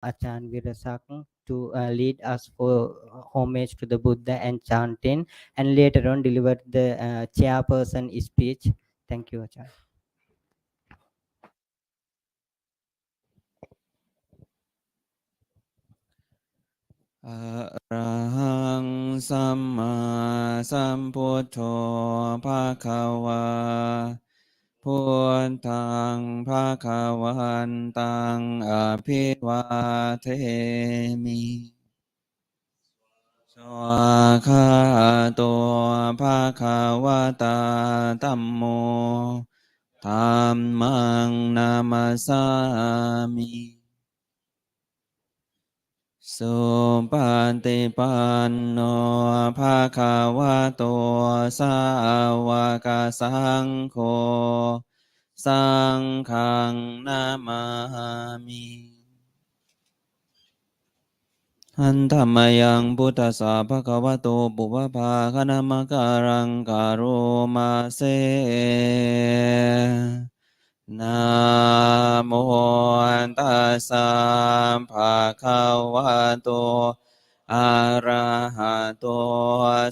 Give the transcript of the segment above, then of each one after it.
Achan Virasakn to lead us for homage to the Buddha and chanting, and later on deliver the chairperson speech. Thank you, Achan. อะระหังสัมมาสัมพุทโธภะคะวาพุทธังภะคะวันตังอภิวาเทมิสวากขาโตภะคะวะตาธัมโมธัมมังนามัสสามิ สุปฏิปันโนภะคะวะโตสาวกสังโฆสังฆังนามามิหันธรรมยังพุทธัสสะภะคะวะโตปุพพาคณมการังกโรมาเสนะโมตัสสะภะคะวะโตอะระหะโต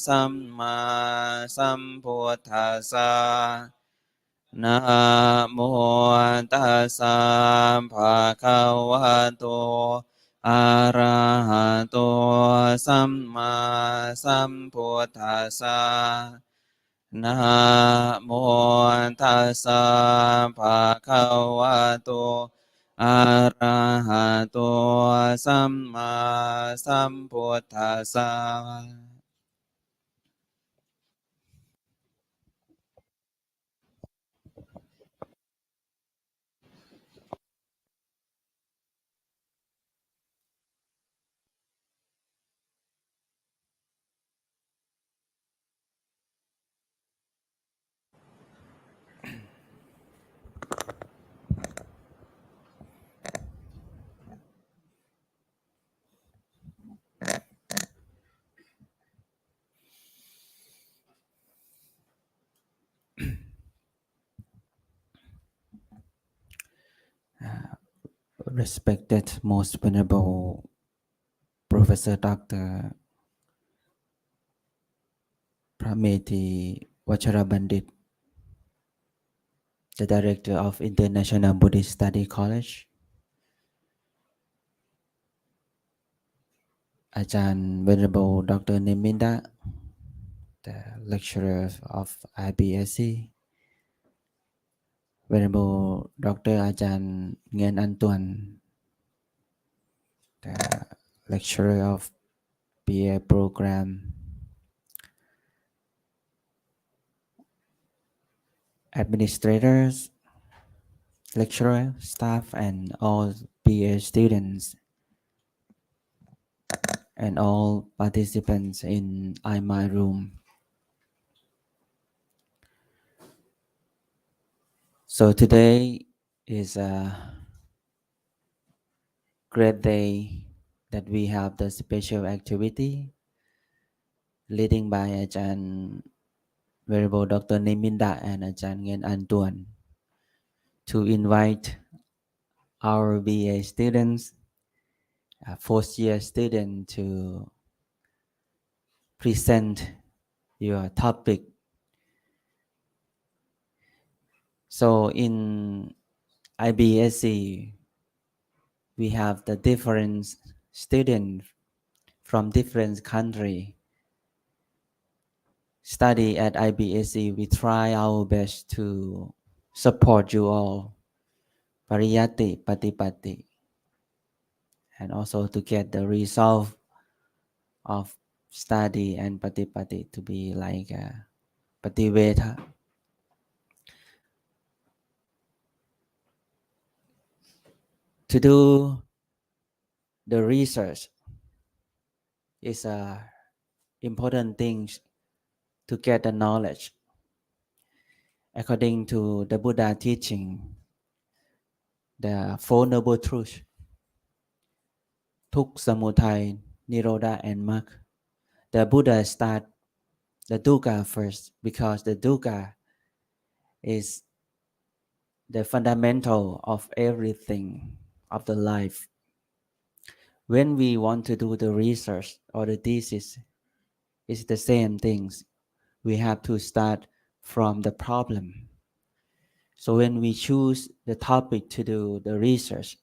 สัมมาสัมพุทธัสสะนะโมตัสสะภะคะวะโตอะระหะโตสัมมาสัมพุทธัสสะนะโมตัสสะภะคะวะโตอะระหะโตสัมมาสัมพุทธัสสะ Respected most venerable Professor Dr. Prameti Vacharabandit, the Director of International Buddhist Studies College, Ajahn Venerable Dr. Neminda, the Lecturer of IBSC, Venerable Dr. Ajahn Nguyen An Tuan, the Lecturer of BA Program, Administrators, Lecturer, staff, and all BA students, and all participants in my room. So today is a great day that we have the special activity leading by Ajahn Venerable Dr. Neminda and Ajahn Nguyen An Tuan to invite our BA students, fourth year students, to present your topic. So in IBSC, we have the different students from different country study at IBSC. We try our best to support you all, pariyati, patipati, and also to get the result of study and patipati to be like pativeta. To do the research is a important thing to get the knowledge. According to the Buddha teaching, the Four Noble Truths, Tuk, Samutai, Nirodha, and Mukh, the Buddha start the dukkha first because the dukkha is the fundamental of everything of the life. when we want to do the research or the thesis, it's the same things. We have to start from the problem. So when we choose the topic to do the research,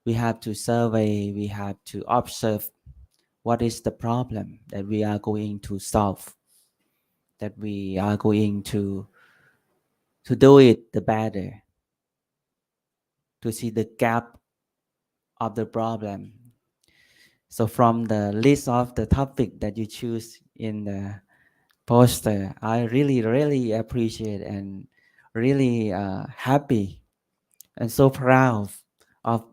we have to survey, we have to observe what is the problem that we are going to solve, that we are going to do it the better, to see the gap of the problem. So from the list of the topic that you choose in the poster, I really appreciate and really happy and so proud of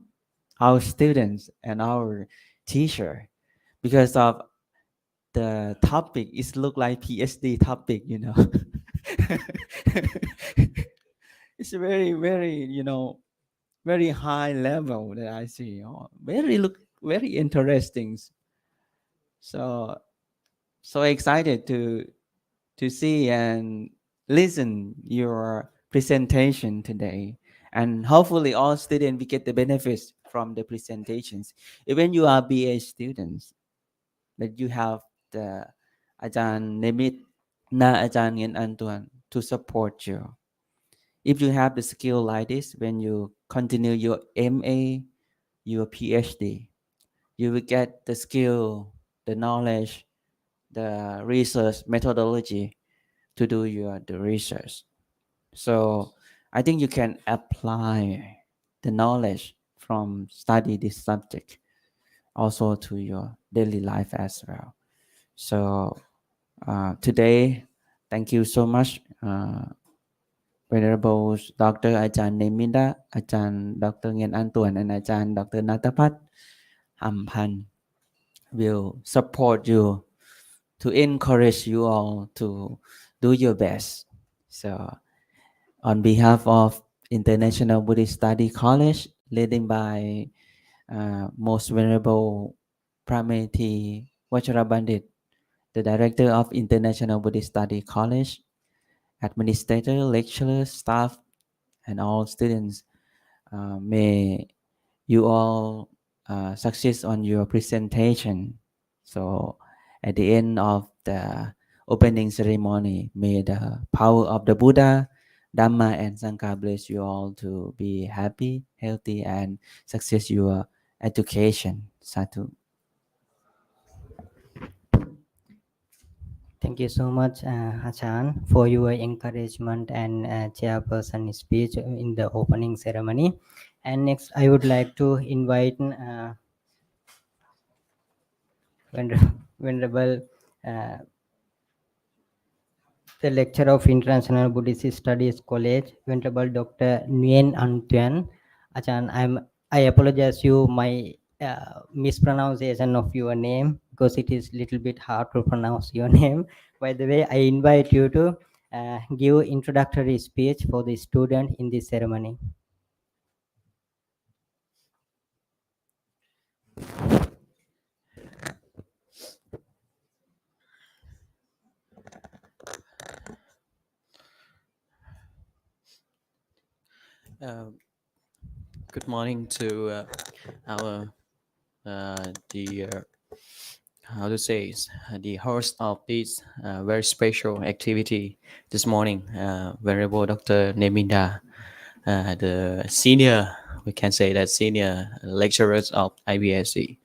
our students and our teacher, because of the topic is look like PhD topic, you know. It's very, you know, very high level that I see. Oh, very interesting. So so excited to see and listen your presentation today, and hopefully all students will get the benefits from the presentations. Even you are BA students, that you have the Ajahn Nemit na Ajahn Nguyen Antuan to support you. If you have the skill like this, when you continue your MA, your PhD, you will get the skill, the knowledge, the research methodology to do your the research. So I think you can apply the knowledge from study this subject also to your daily life as well. So today, thank you so much, Venerable Dr. Ajahn Neminda, Ajahn Dr. Nguyen An Tuan, and Ajahn Dr. Natapat Ampan will support you to encourage you all to do your best. So, on behalf of International Buddhist Studies College, led by Most Venerable Prameti Vajrabandit, the Director of International Buddhist Studies College, administrator, lecturers, staff, and all students, may you all success on your presentation. So at the end of the opening ceremony, may the power of the Buddha, Dhamma, and Sangha bless you all to be happy, healthy, and success your education. Sadhu. Thank you so much, Achan, for your encouragement and chairperson speech in the opening ceremony. And next, I would like to invite Venerable uh, the lecturer of International Buddhist Studies College, Venerable Dr. Nguyen An Tuan. Achan, I apologize you my mispronunciation of your name because it is little bit hard to pronounce your name. By the way, I invite you to give introductory speech for the student in this ceremony. Good morning to our the how to say the host of this very special activity this morning, Venerable Dr. Neminda, the senior, we can say that senior lecturers of IBSC,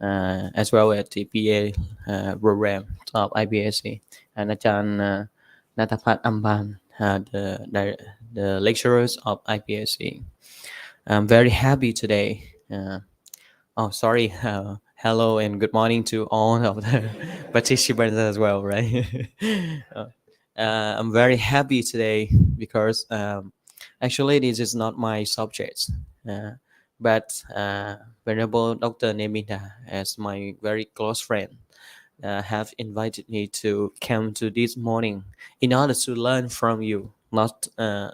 as well as the PA program of IBSC, and Ajahn Natapat Amban, the lecturers of IBSC. I'm very happy today. Oh, sorry. Hello and good morning to all of the participants as well, right? Uh, I'm very happy today because actually this is not my subject, uh, but Venerable Dr. Neminda, as my very close friend, have invited me to come to this morning in order to learn from you, not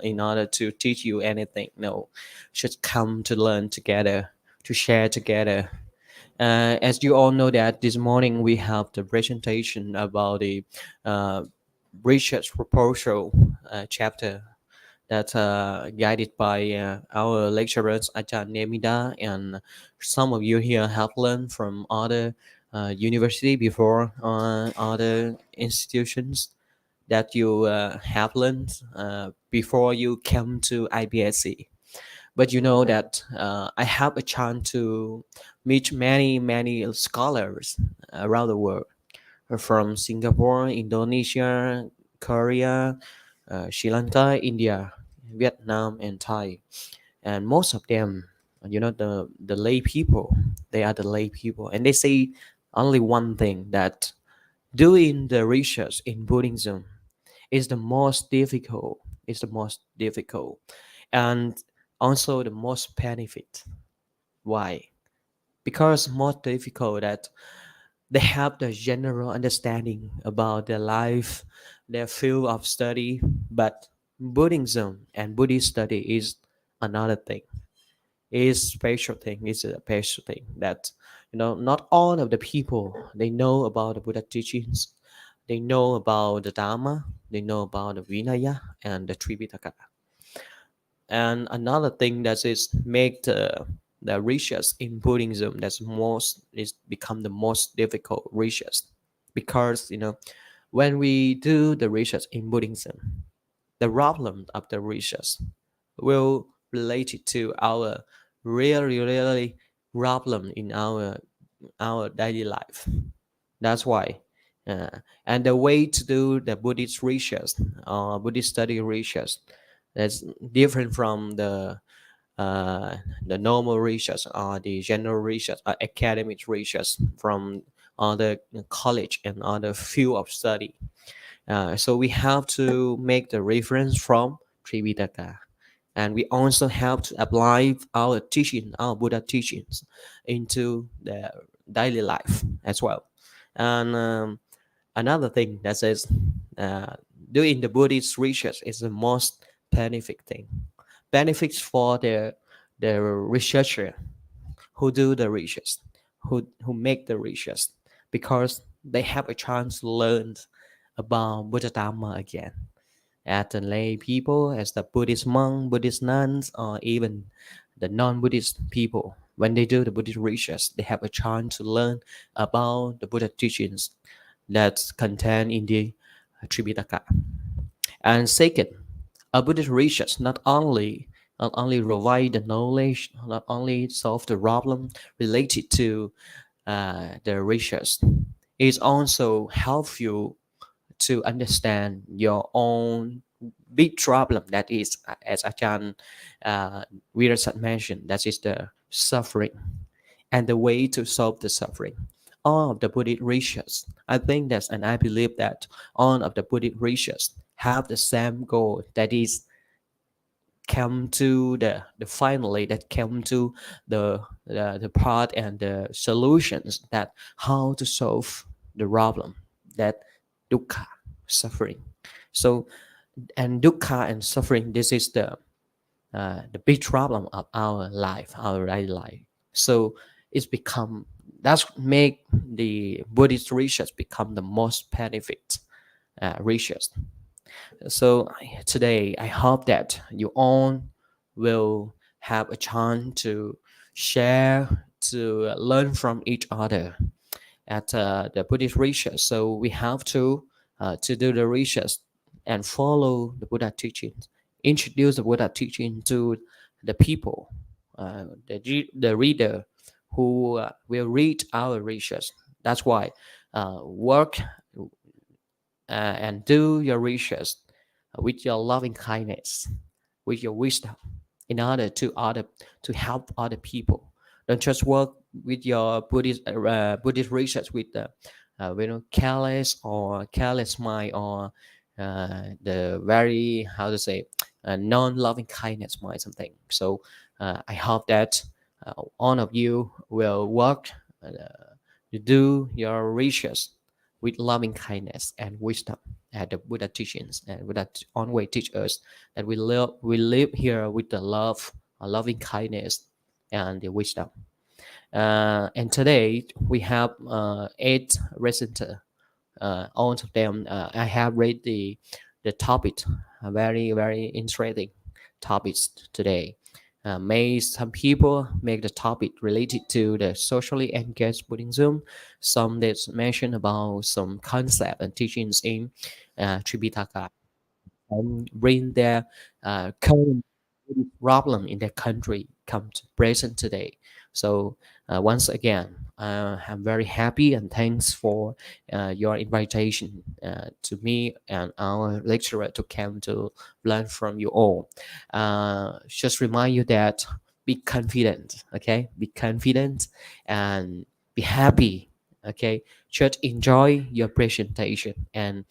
in order to teach you anything. No, just come to learn together, to share together. As you all know that this morning we have the presentation about the research proposal chapter that guided by our lecturers Ajahn Neminda, and some of you here have learned from other university before, other institutions that you have learned before you came to IBSC. But you know that I have a chance to meet many scholars around the world, from Singapore, Indonesia, Korea, Sri Lanka, India, Vietnam, and Thai. And most of them, the lay people, they are the lay people, and they say only one thing, that doing the research in Buddhism is the most difficult. Is the most difficult, and also the most benefit. Why? Because most difficult that they have the general understanding about their life, their field of study, but Buddhism and Buddhist study is another thing. Is special thing. Is a special thing that not all of the people they know about the Buddha teachings. They know about the Dharma. They know about the Vinaya and the Tripitaka. And another thing that is make the research in Buddhism that's most is become the most difficult research, because when we do the research in Buddhism, the problem of the research will relate it to our really problem in our daily life. That's why. Uh, and the way to do the Buddhist research, Buddhist study research, that's different from the normal research or the general research or academic research from other college and other field of study. So we have to make the reference from Tripitaka, and we also have to apply our teaching, our Buddha teachings, into the daily life as well. And another thing that says uh, doing the Buddhist research is the most benefit thing. Benefits for the researcher who do the research, who make the research, because they have a chance to learn about Buddha Dharma again. As the lay people, as the Buddhist monk, Buddhist nuns, or even the non-Buddhist people, when they do the Buddhist research, they have a chance to learn about the Buddha teachings that's contained in the Tripitaka. And second, a Buddhist research not only provide the knowledge, not only solve the problem related to the research, it also help you to understand your own big problem, that is, as Ajahn Virasat mentioned, that is the suffering and the way to solve the suffering. All of the Buddhist research, I think that's, and I believe that all of the Buddhist research have the same goal, that is come to the finally that come to the part and the solutions, that how to solve the problem, that dukkha, suffering. So, and dukkha and suffering, this is the big problem of our life, our daily life. So it's become, that's make the Buddhist research become the most benefit research. So today, I hope that you all will have a chance to share, to learn from each other at the Buddhist research. So we have to do the research and follow the Buddha teachings, introduce the Buddha teaching to the people, the reader who will read our research. That's why work and do your research with your loving kindness, with your wisdom, in order to help other people. Don't just work with your Buddhist research with the careless or careless mind, or the very, how to say, non-loving kindness mind, something. So I hope that all of you will work to do your research with loving kindness and wisdom, at the Buddha teachings, and Buddha always teach us that we live here with the love, loving kindness, and the wisdom. And today we have 8 reciters. All of them, I have read the topic very interesting topics today. May some people make the topic related to the socially engaged Buddhism. Some that mention about some concept and teachings in Tripitaka and bring their current problem in their country come to present today. So once again, I'm very happy and thanks for your invitation to me and our lecturer to come to learn from you all. Just remind you that be confident, okay? Be confident and be happy, okay? Just enjoy your presentation and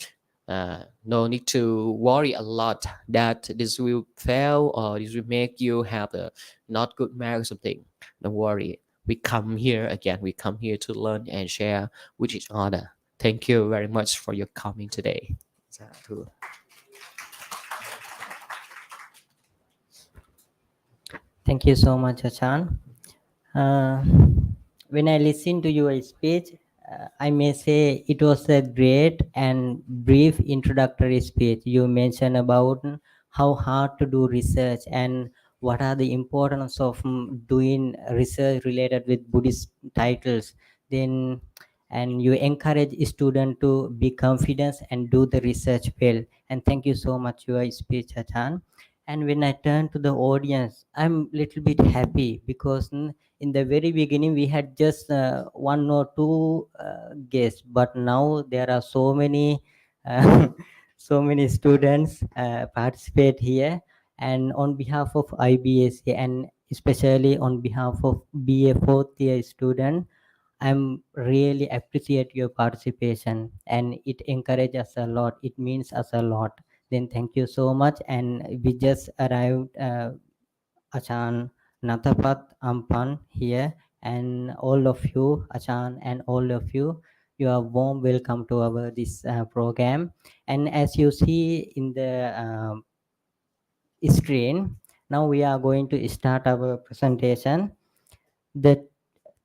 no need to worry a lot that this will fail or this will make you have a not good mark or something. Don't worry. We come here again. We come here to learn and share with each other. Thank you very much for your coming today. Sadhu. Thank you so much, Achan. Uh, when I listen to your speech, I may say it was a great and brief introductory speech. You mentioned about how hard to do research and what are the importance of doing research related with Buddhist titles. Then, and you encourage students to be confident and do the research well. And thank you so much for your speech, Achan. And when I turn to the audience, I'm little bit happy because in the very beginning we had just one or two guests, but now there are so many so many students participate here. And on behalf of IBSC and especially on behalf of BA fourth year student, I'm really appreciate your participation and it encourages us a lot. It means us a lot. Then thank you so much. And we just arrived, Achan Natapat Ampan here, and all of you, Achan, and all of you, you are warm welcome to our this program. And as you see in the screen, now we are going to start our presentation. The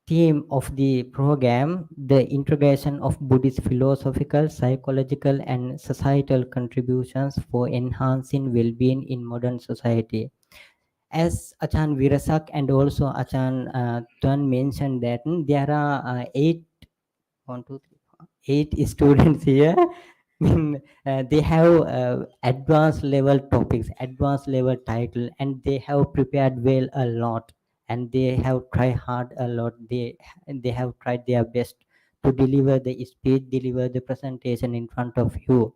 theme of the program, the integration of Buddhist philosophical, psychological, and societal contributions for enhancing well-being in modern society. As Achan Virasak and also Achan Tuan mentioned that there are one, two, three, four, eight students here. They have advanced level topics, advanced level title, and they have prepared well a lot, and they have tried hard a lot. They have tried their best to deliver the speech, deliver the presentation in front of you.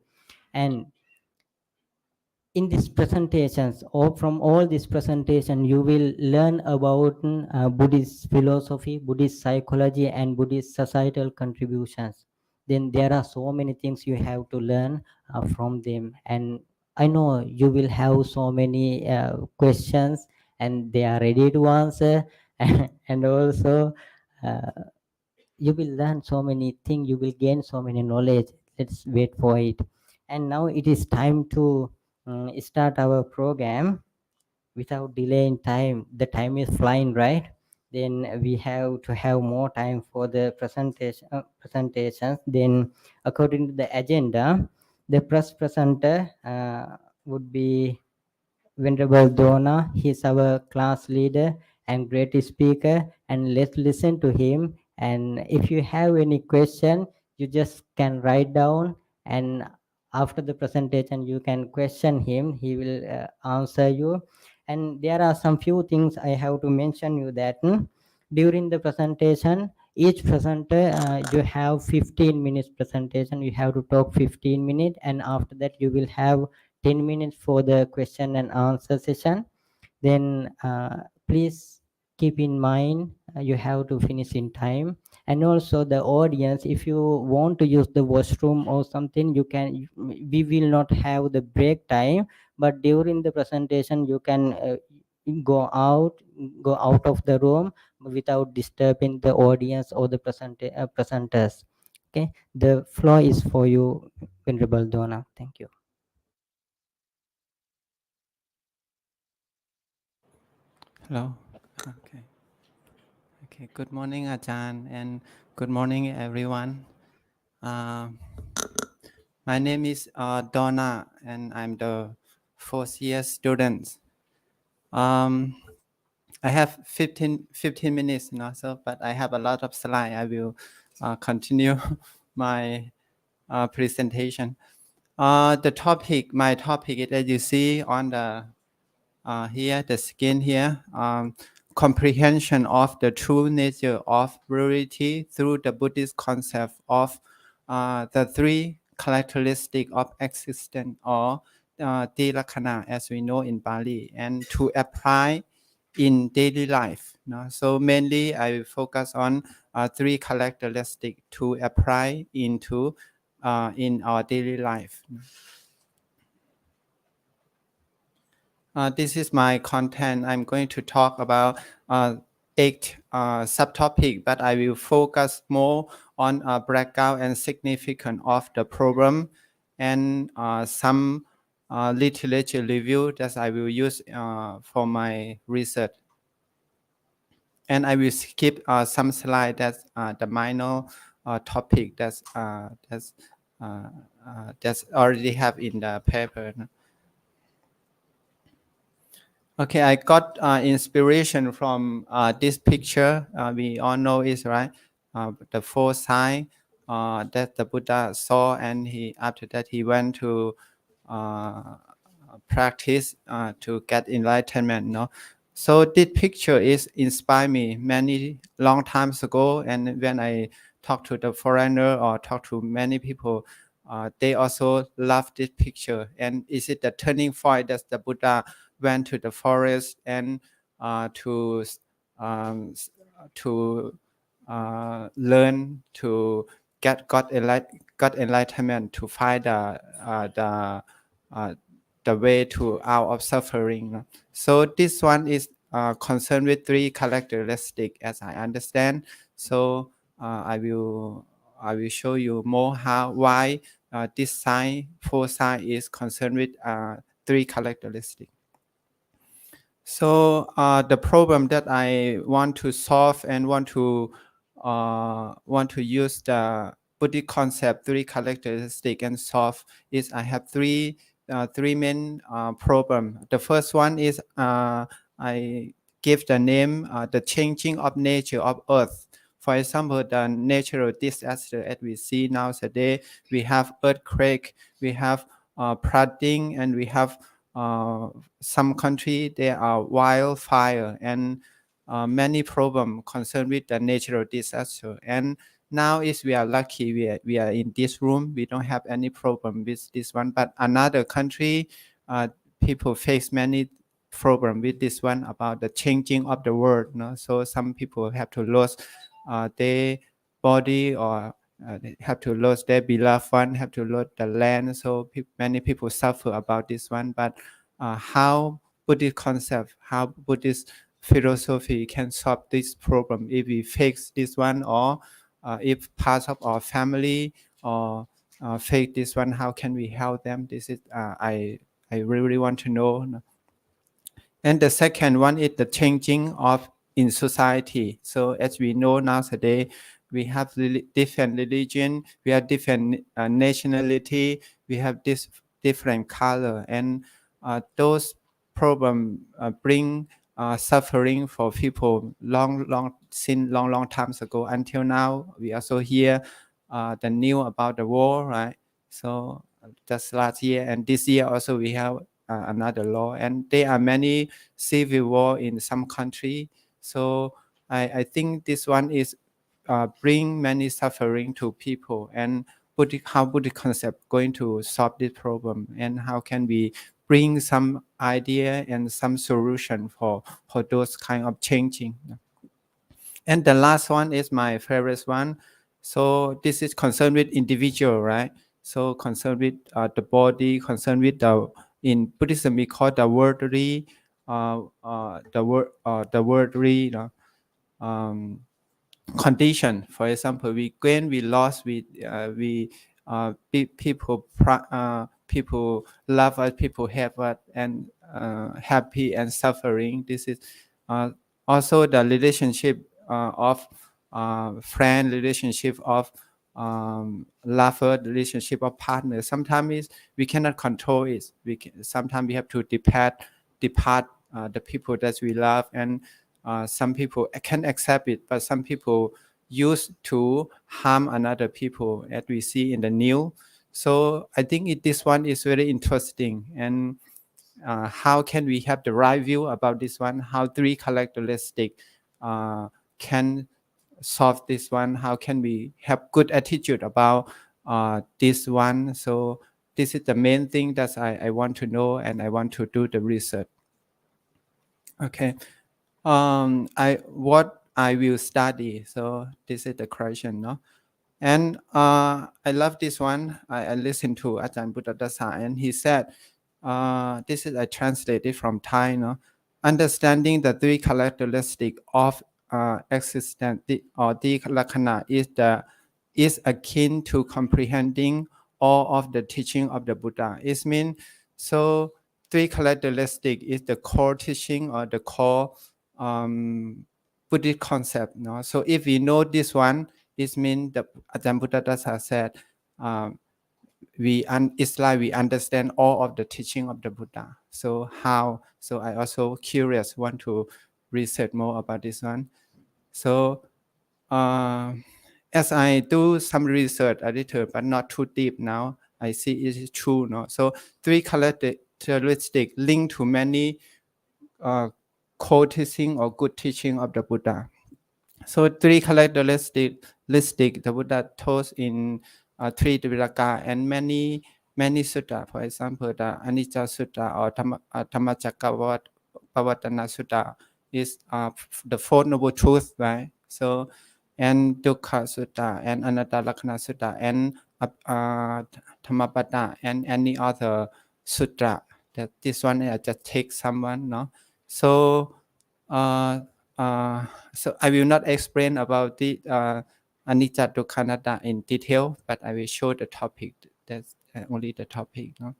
And in these presentations or from all this presentation you will learn about Buddhist philosophy, Buddhist psychology, and Buddhist societal contributions. Then there are so many things you have to learn from them, and I know you will have so many questions and they are ready to answer. And also uh, you will learn so many things, you will gain so many knowledge. Let's wait for it. And now it is time to start our program without delay in time. The time is flying, right? Then we have to have more time for the presentations. Then according to the agenda, the first presenter would be Venerable Dona. He's our class leader and great speaker, and let's listen to him. And if you have any question, you just can write down, and after the presentation you can question him. He will answer you. And there are some few things I have to mention you that during the presentation, each presenter you have 15 minutes presentation. You have to talk 15 minutes, and after that you will have 10 minutes for the question and answer session. Then please keep in mind you have to finish in time. And also the audience, if you want to use the washroom or something, you can. We will not have the break time, but during the presentation you can go out go out of the room without disturbing the audience or the presenters. Okay, the floor is for you, Venerable Dona. Thank you. Hello. Okay. Okay. Good morning, Ajahn, and good morning, everyone. My name is Donna, and I'm the fourth year students. I have 15 minutes now, so but I have a lot of slides. I will continue my presentation. The topic, my topic is that you see on the here, the skin here, comprehension of the true nature of reality through the Buddhist concept of the three characteristics of existence, or Tilakhana, as we know in Bali, and to apply in daily life. So mainly I will focus on three characteristics to apply into in our daily life. This is my content. I'm going to talk about 8 subtopics, but I will focus more on background and significance of the problem, and some literature review that I will use for my research. And I will skip some slide that's the minor topic that's already have in the paper. Okay, I got inspiration from this picture. We all know it, right? The 4 signs that the Buddha saw, and after that he went to practice to get enlightenment. So this picture is inspired me many long times ago, and when I talk to the foreigner or talk to many people, they also love this picture. And is it the turning point that the Buddha went to the forest and to learn to got enlightenment, to find the way to out of suffering. So this one is concerned with 3 characteristics, as I understand. So I will show you more why this sign 4 sign is concerned with 3 characteristics. So the problem that I want to solve and want to use the Buddhist concept 3 characteristics and solve is I have three main problem. The first one is I give the name the changing of nature of earth. For example, the natural disaster as we see nowadays, we have earthquake, we have flooding, and we have some country there are wildfire, and many problem concerned with the natural disaster. And now is we are lucky we are in this room, we don't have any problem with this one. But another country, people face many problem with this one about the changing of the world. So some people have to lose their body, or they have to lose their beloved one, have to lose the land. So many people suffer about this one. But how Buddhist concept, how Buddhist philosophy can solve this problem if we face this one, or if part of our family or face this one, how can we help them? This is I really want to know. And the second one is the changing of in society. So as we know nowadays, we have different religion, we have different nationality, we have this different color, and those problems bring suffering for people since long times ago until now. We also hear the news about the war, right? So just last year and this year also we have another law, and there are many civil war in some country. So I think this one is bring many suffering to people, and how Buddhist concept going to solve this problem, and how can we bring some idea and some solution for those kind of changing. And the last one is my favorite one. So this is concerned with individual, right? So concerned with the body, concerned with in Buddhism we call the worldly, the worldly condition. For example, we gain, we lost, people love us, people hate us, and happy and suffering. This is also the relationship of friend, relationship of lover relationship of partner. Sometimes we cannot control it. Sometimes we have to depart the people that we love, and some people can accept it, but some people used to harm another people, as we see in the news. So I think this one is very interesting, and how can we have the right view about this one? How three characteristics can solve this one? How can we have good attitude about this one? So this is the main thing that I want to know, and I want to do the research. Okay. What I will study. So this is the question, no? And I love this one. I listened to Ajahn Buddhadasa, and he said, this is I translated from Thai, no? Understanding the three characteristics of existence or the lakkhana is akin to comprehending all of the teaching of the Buddha. It means so three characteristics is the core teaching or the core Buddhist concept. No? So if we know this one, it means the Ajahn Buddhadasa said, it's like we understand all of the teaching of the Buddha. So how? So I also curious, want to research more about this one. So as I do some research a little, but not too deep now, I see it is true. No? So three characteristics linked to many co-teaching or good teaching of the Buddha. So three characteristics the Buddha taught in three Triviraka and many sutta. For example, the Anicca Sutta or Dhammacakkappavattana Sutta is the fourth noble truth, right? So and Dukkha Sutta and Anatta Lakkhana Sutta and Dhammapada and any other sutra. That this one I just take someone, no? So so I will not explain about the anicca dukkha anatta in detail, but I will show the topic. That's only the topic. No?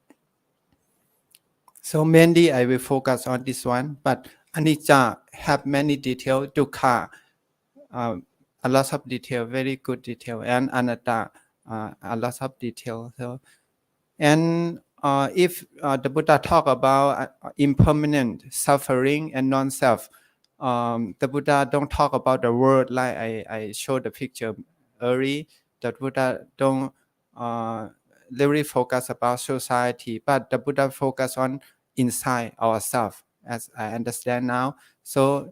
So mainly I will focus on this one, but anicca have many detail, dukkha a lot of detail, very good detail, and anatta a lot of detail. So and if the Buddha talk about impermanent suffering and non-self, the Buddha don't talk about the world like I showed the picture early. The Buddha don't really focus about society, but the Buddha focus on inside ourselves, as I understand now. So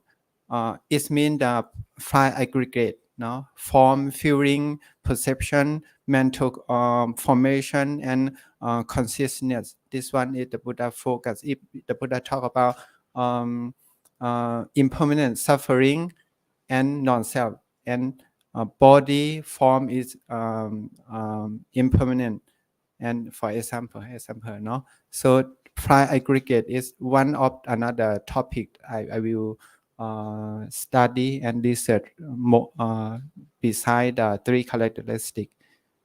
it means the five aggregate, no? Form, feeling, perception, mental formation, and consciousness. This one is the Buddha focus. If the Buddha talk about impermanent suffering and non-self, and body form is impermanent. And for example, no. So pride aggregate is one of another topic I will study and research more beside the three characteristics.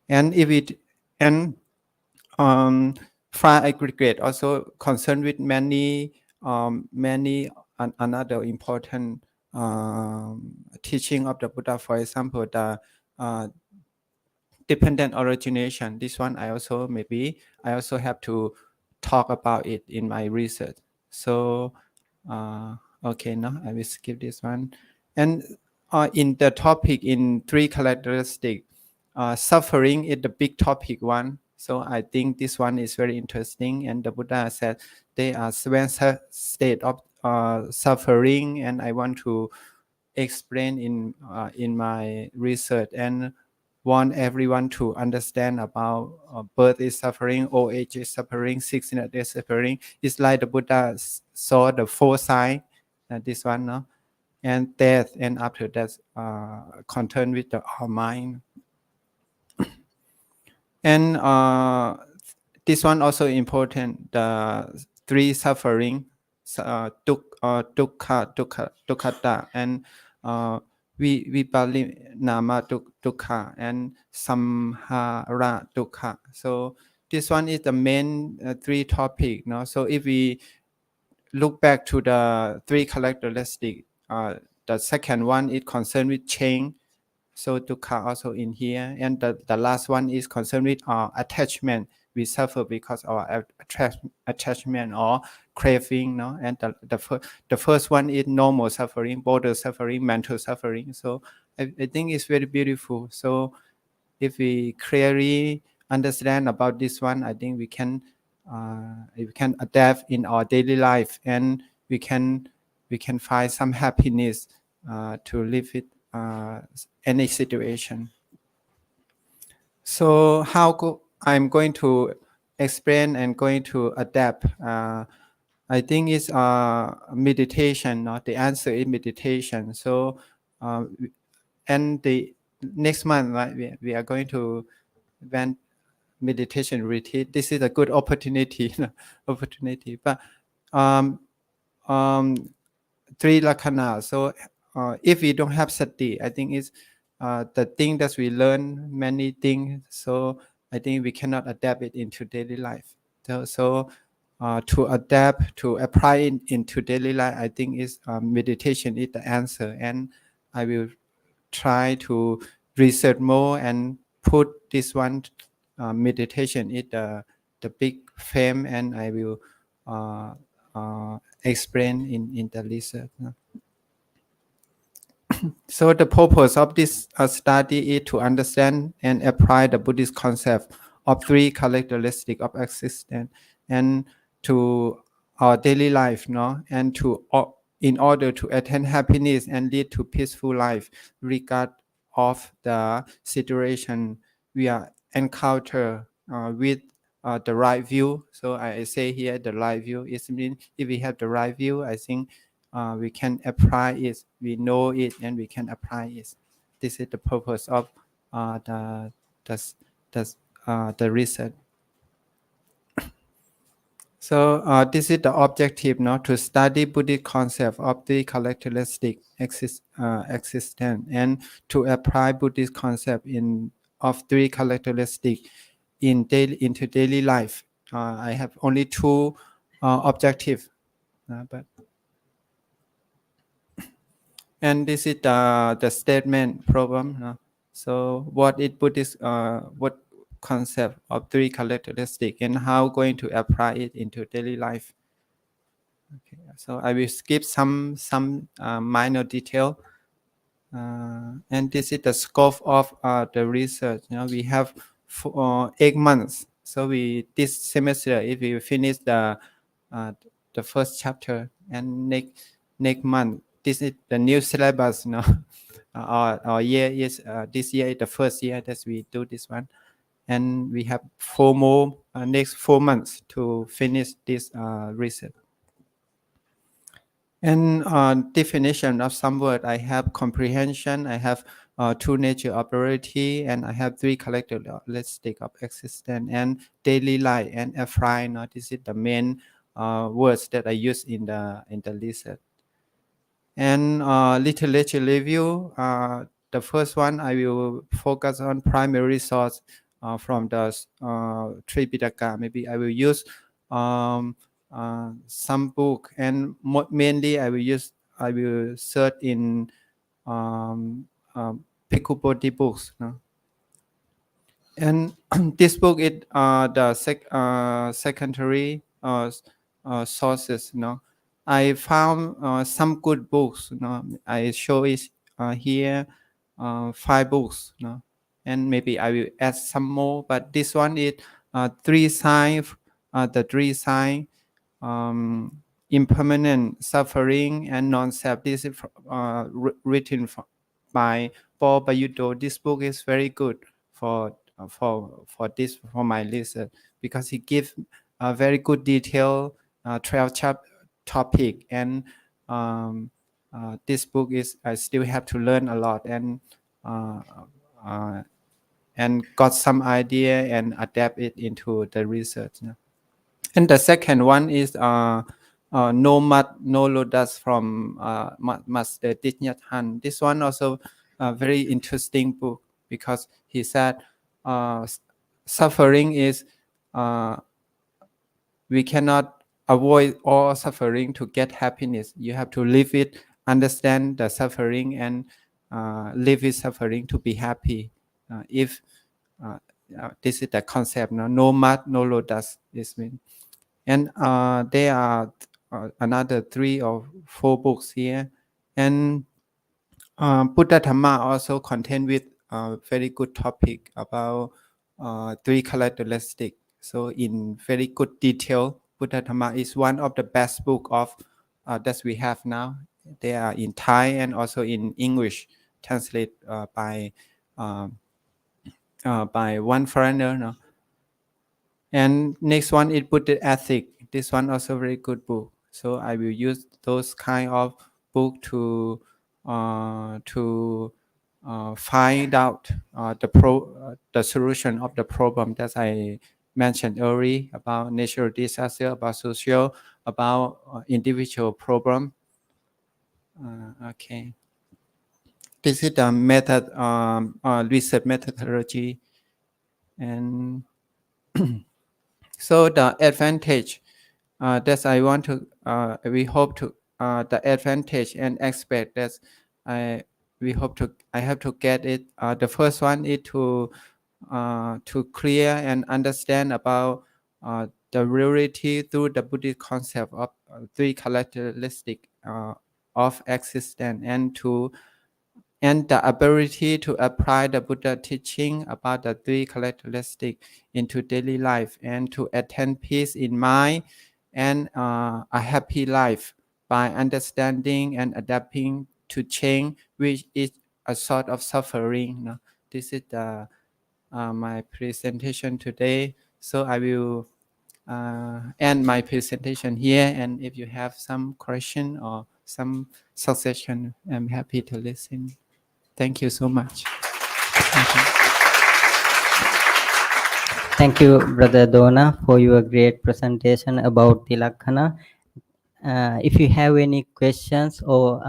And if it and fire aggregate also concerned with many another important teaching of the Buddha. For example, the dependent origination. This one I also have to talk about it in my research. So okay, no, I will skip this one. And in the topic in three characteristics, suffering is the big topic one. So I think this one is very interesting. And the Buddha said they are seven state of suffering, and I want to explain in my research and want everyone to understand about birth is suffering, old age is suffering, sickness is suffering. It's like the Buddha saw the four signs, this one, no? And death, and after that, concerned with our mind. And this one also important, the three suffering, dukkha, and viparinama dukkha, and samhara dukkha. So this one is the main three topic. No? So if we look back to the three characteristics, the second one is concerned with change. So dukkha also in here. And the last one is concerned with attachment. We suffer because our attachment or craving, no? And the first one is normal suffering, bodily suffering, mental suffering. So I think it's very beautiful. So if we clearly understand about this one, I think we can adapt in our daily life, and we can find some happiness to live with any situation. So I'm going to explain and going to adapt. I think it's meditation. Not the answer is meditation. So and the next month, right, we are going to event meditation retreat. This is a good opportunity. But um, three lakkhana. So if we don't have sati, I think it's the thing that we learn many things. So I think we cannot adapt it into daily life. So to adapt, to apply it into daily life, I think is meditation is the answer. And I will try to research more and put this one meditation in the big frame, and I will explain in the research. So the purpose of this study is to understand and apply the Buddhist concept of three characteristics of existence and to our daily life, no, and to in order to attain happiness and lead to peaceful life, regard of the situation we are encounter with the right view. So I say here the right view is mean if we have the right view, I think we can apply it, we know it, and we can apply it. This is the purpose of the, the research. So this is the objective, now to study Buddhist concept of the characteristic existence and to apply Buddhist concept of three characteristics into daily life. I have only two objectives, but and this is the statement problem. So what is Buddhist, what concept of three characteristics and how going to apply it into daily life. Okay, so I will skip some minor detail. And this is the scope of the research. We have 8 months. So this semester, if we finish the first chapter, and next month, this is the new syllabus. Our year is this year is the first year that we do this one, and we have 4 more next 4 months to finish this research. And definition of some word, I have comprehension, I have true nature of reality, and I have three characteristics of existence and daily life and apply. This is the main words that I use in the research. And literature review, the first one I will focus on primary source from the Tripitaka. Maybe I will use some book, and mainly I will search in Bhikkhu Bodhi books. And this book is the secondary sources. I found some good books. I show it here, 5 books. And maybe I will add some more. But this one is three signs. The three signs, impermanent suffering and non-self. This is written by Paul Bayudo. This book is very good for my research because he gives a very good detail 12 topic, and this book is I still have to learn a lot and got some idea and adapt it into the research. And the second one is No Mud, No Lotus from Master Thich Nhat Hanh. This one also a very interesting book because he said suffering is we cannot avoid all suffering to get happiness. You have to live it, understand the suffering, and live with suffering to be happy. If this is the concept, no mud, no lotus. This means, and there are another 3 or 4 books here, and Buddha Dhamma also contain with very good topic about 3 characteristics. So in very good detail, Buddha Dhamma is one of the best book of that we have now. They are in Thai and also in English, translate by one foreigner. No? And next one is Buddhist Ethic. This one also very good book. So I will use those kind of book to find out the solution of the problem that I mentioned earlier about natural disaster, about social, about individual problem. Okay. This is the method, research methodology, and so the advantage that I want to, we hope to, the advantage and aspect that I have to get it. The first one is to clear and understand about the reality through the Buddhist concept of 3 characteristics of existence, and the ability to apply the Buddha teaching about the 3 characteristics into daily life, and to attain peace in mind and a happy life by understanding and adapting to change, which is a sort of suffering. This is my presentation today. So I will end my presentation here, and if you have some question or some suggestion, I'm happy to listen. Thank you so much. Thank you, Brother Dona, for your great presentation about the Lakhana. If you have any questions or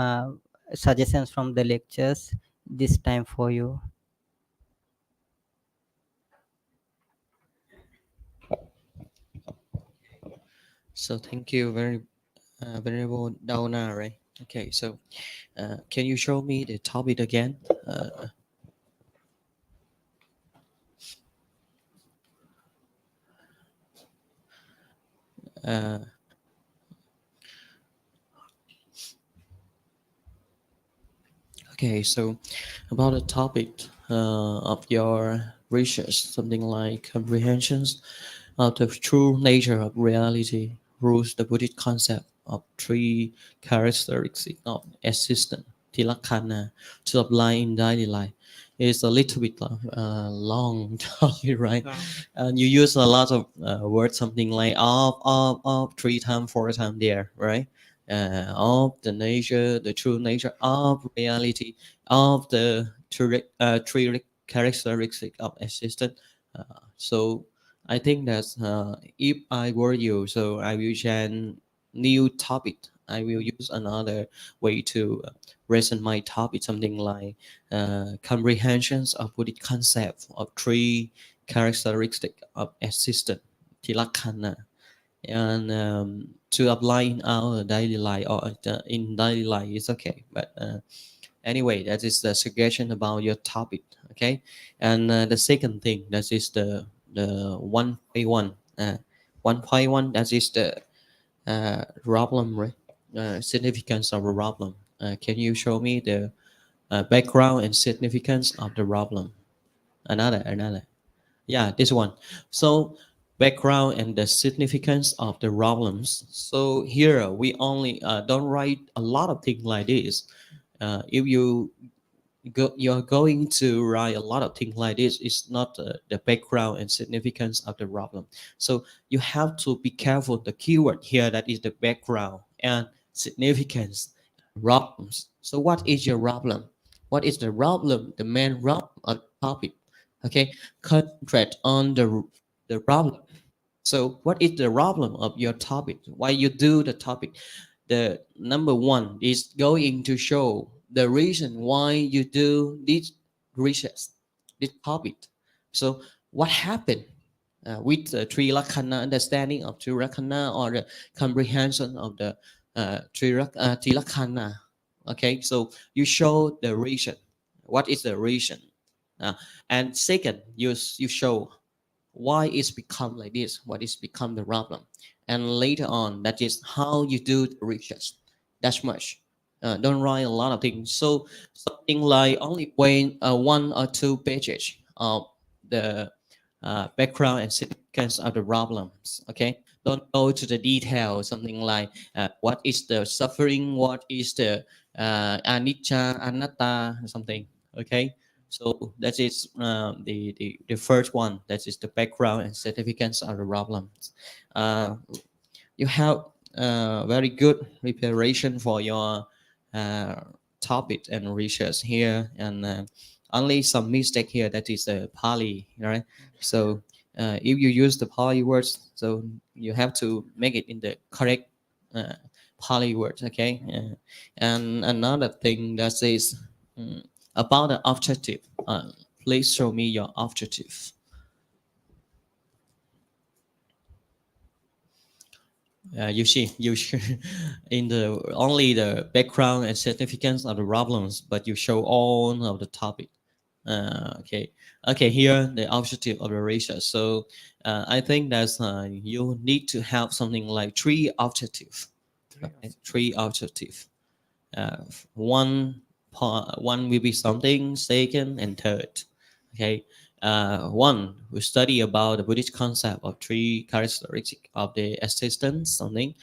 suggestions from the lectures, this time for you. So thank you very Venerable Dauna, right? Okay, so can you show me the topic again? Okay, so about the topic of your research, something like comprehensions of the true nature of reality rules the Buddhist concept of 3 characteristics of existence, tilakkhana, to apply in daily life. It's a little bit long topic, right? And you use a lot of words, something like of 3 times, 4 times there, right? Of the nature, the true nature of reality, of the 3 characteristics of existence. So I think that if I were you, so I will change new topic. I will use another way to present my topic, something like comprehensions of Buddhist concept of 3 characteristics of existence, tilakkhana, and to apply in our daily life, or in daily life is okay. But anyway, that is the suggestion about your topic. Okay, and the second thing, that is the 1.1. 1.1, that is the problem, right? Significance of a problem. Can you show me the background and significance of the problem? Another. Yeah, this one. So background and the significance of the problems. So here we only don't write a lot of things like this. If you're going to write a lot of things like this, it's not the background and significance of the problem. So you have to be careful. The keyword here, that is the background and significance problems. So what is your problem? What is the problem? The main problem of the topic. Okay, concentrate on the problem. So what is the problem of your topic? Why you do the topic? The number 1 is going to show the reason why you do this research, this topic. So what happened with the 3 lakkhana, understanding of 3 lakkhana, or the comprehension of the 3 lakkhana? Okay, so you show the reason. what is the reason, and second, you show why it's become like this, what is become the problem, and later on, that is how you do the research. That's much. Don't write a lot of things. So something like only when 1 or 2 pages of the background and significance of the problems. Okay, don't go to the detail. Something like what is the suffering, what is the anicca, anatta, something. Okay, so that is the first one. That is the background and significance of the problems. You have very good preparation for your uh, topic and research here, and only some mistake here, that is the Pali, right? So if you use the Pali words, so you have to make it in the correct uh, Pali words. Okay, and another thing that is about the objective. Please show me your objective. You see, in the only the background and significance of the problems, but you show all of the topic. Okay, okay. Here the objective of the research. So I think that you need to have something like 3 objectives. Okay? 3 objectives. Uh, one part, one will be something, second and third. Okay. One, we study about the Buddhist concept of 3 characteristics of the existence, something.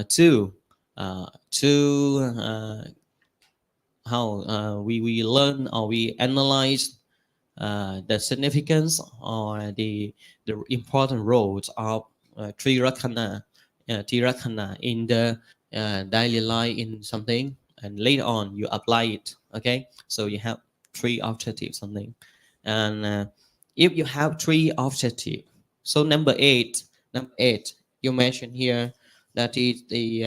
Two, how we learn or we analyze the significance or the important roles of tirakana in the daily life in something, and later on you apply it. Okay, so you have 3 objectives, something, and if you have 3 objectives, so number eight, you mentioned here, that is the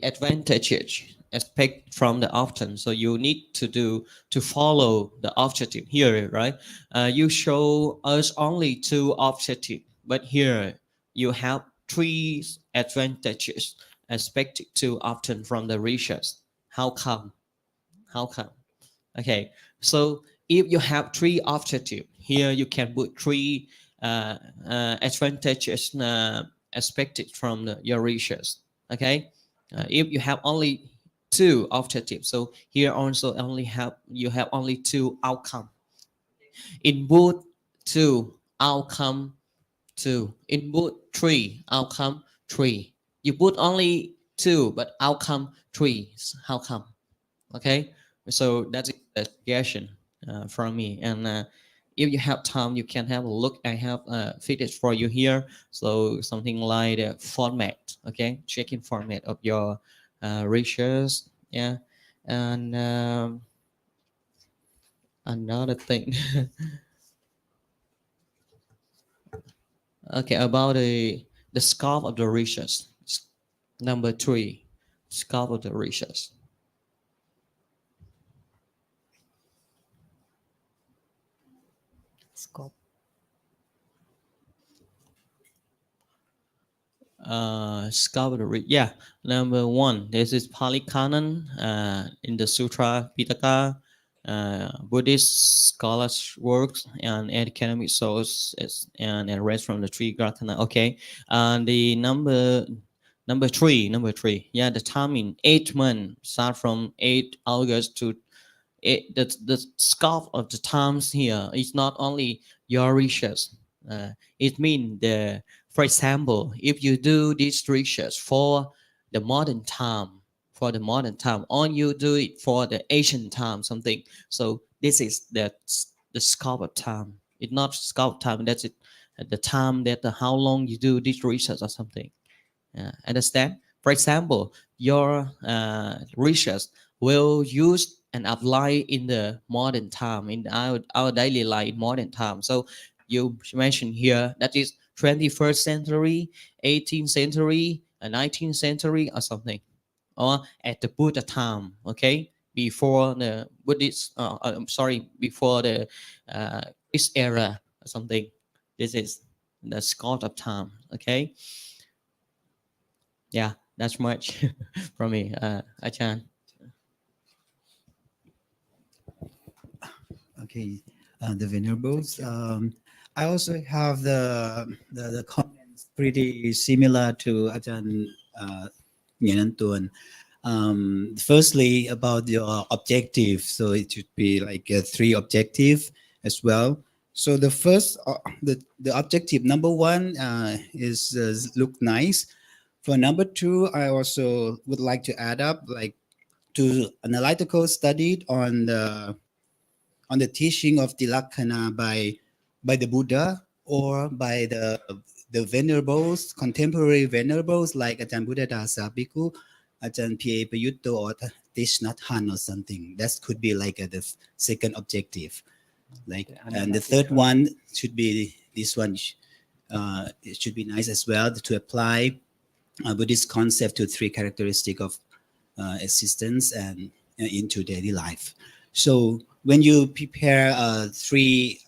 advantages aspect from the often. So you need to follow the objective here, right? You show us only 2 objectives, but here you have 3 advantages expected to often from the research. How come? How come? Okay, so if you have 3 objectives, here you can put 3 advantages expected from your research. Okay, if you have only 2 objectives, so here also you have only 2 outcome. Input 2, outcome 2. Input 3, outcome 3. You put only 2, but outcome 3. How come? Okay, so that's a suggestion from me, and if you have time you can have a look. I have fitted for you here, so something like the format. Okay, checking format of your research. Yeah, and another thing. Okay, about the scope of the research. Number 3, scope of the research. Scope. Scholarly. Yeah, number 1. This is Pali Canon in the Sutra Pitaka, Buddhist scholars' works and academic sources, and the rest from the 3 Gratana. Okay, and the number three. Yeah, the timing 8 months, start from 8 August to the scope of the times here is not only your research. It means for example, if you do this research for the modern time, or you do it for the ancient time, something. So this is the scope of time. It's not scope of time. That's it. The time that how long you do this research or something. Understand? For example, your research will use and apply in the modern time, in our daily life in modern time. So you mentioned here that is 21st century, 18th century, 19th century or something, or at the Buddha time. Okay, before the Buddhist, I'm sorry, before the this era or something. This is the scope of time. Okay. Yeah, that's much from me, Achan. Okay, the venerables. I also have the comments pretty similar to Ajahn Nyan Tuan. Firstly, about your objective. So it should be like a 3 objective as well. So the first, the objective number 1 is look nice. For number 2, I also would like to add up like to analytical study on the teaching of Tilakkana by the Buddha or by the venerables, contemporary venerables like Ajahn Buddha Dasa Bhikkhu, Ajahn P.A. Payutto, or Thich Nhat Hanh or something. That could be like the second objective. Like, and the third one should be this one. It should be nice as well to apply Buddhist concept to 3 characteristics of existence and into daily life. So when you prepare 3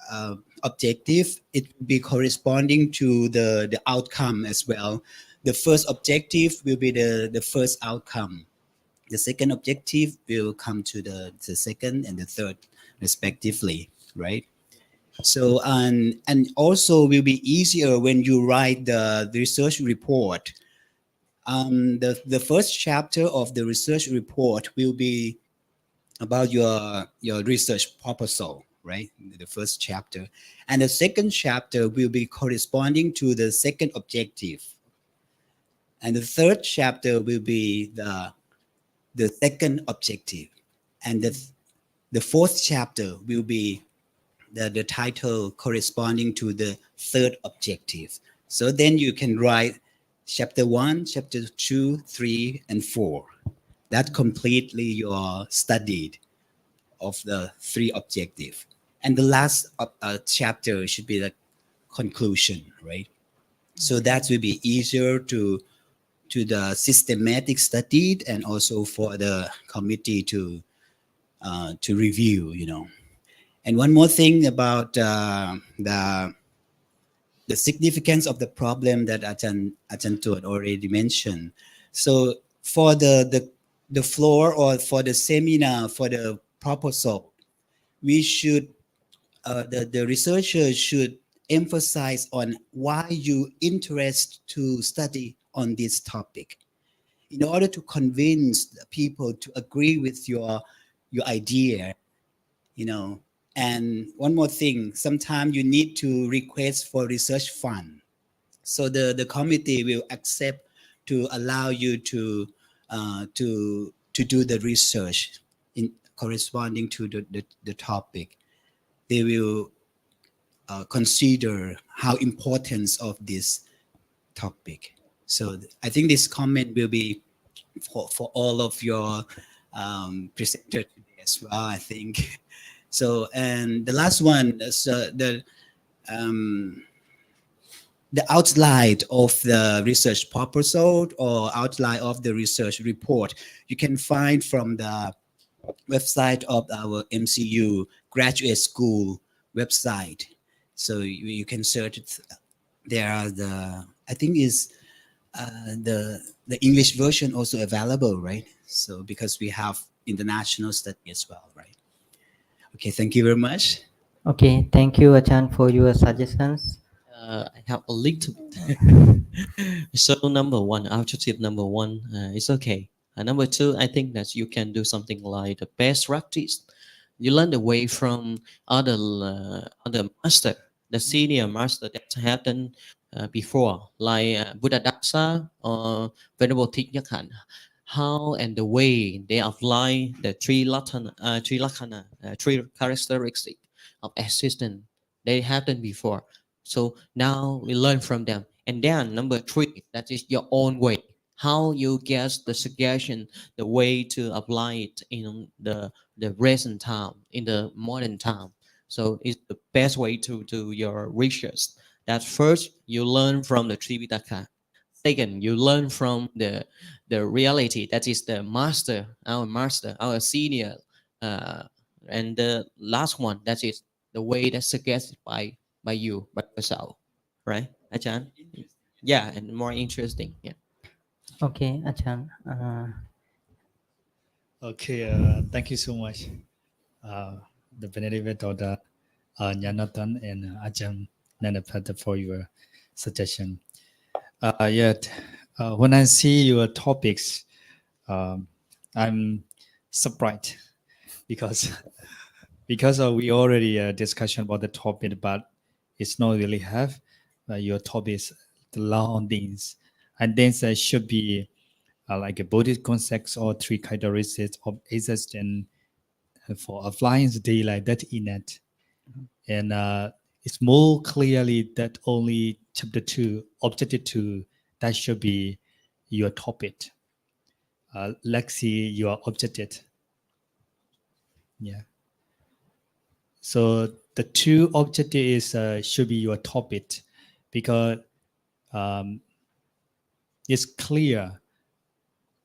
objective, it will be corresponding to the outcome as well. The first objective will be the first outcome. The second objective will come to the second and the third respectively, right? So and also will be easier when you write the research report. The first chapter of the research report will be about your research proposal, right? The first chapter, and the second chapter will be corresponding to the second objective, and the third chapter will be the second objective, and the fourth chapter will be the title corresponding to the third objective. So then you can write chapter 1, chapter 2, 3, and 4. That completely your studied of the 3 objective. And the last chapter should be the conclusion, right? So that will be easier to the systematic study and also for the committee to review, you know. And one more thing about the significance of the problem that Ajahn Tuan already mentioned. So for the floor or for the seminar, for the proposal, we should, the researchers should emphasize on why you interest to study on this topic in order to convince the people to agree with your idea, you know. And one more thing, sometimes you need to request for research fund. So the committee will accept to allow you to do the research in corresponding to the topic. They will consider how importance of this topic. So I think this comment will be for all of your presenters today as well, I think. So, and the last one is the outline of the research proposal or outline of the research report. You can find from the website of our MCU graduate school website. So you can search it. There are I think is the English version also available, right? So because we have international study as well, right? Okay, thank you very much. Okay, thank you, Achan, for your suggestions. I have a little bit. So number 1, objective number 1, it's okay. Number 2, I think that you can do something like the best practice. You learn the way from other master, the senior master that have done before, like Buddha Dasa or Venerable Thich Nhat Hanh. How and the way they apply the 3 lakkhana, 3 characteristics of existence they have done before. So now we learn from them. And then number 3, that is your own way. How you get the suggestion, the way to apply it in the recent time, in the modern time. So it's the best way to do your research. That first you learn from the Tripitaka. Second, you learn from the reality, that is the master, our senior, and the last one, that is the way that's suggested by you, by yourself, right, Achan? Yeah, and more interesting. Yeah. Okay, Achan. Okay, thank you so much. the Venerable Daughter Nyanatan and Ajahn Nanapata for your suggestion. Yet, when I see your topics, I'm surprised because we already discussion about the topic, but it's not really have your topic is the law on things, and then there should be like a Buddhist concepts or three characteristics of existence for applying the day like that in it. And it's more clearly that only chapter 2, objective 2, that should be your topic. Let's see your objective. Yeah. So the two objectives should be your topic because it's clear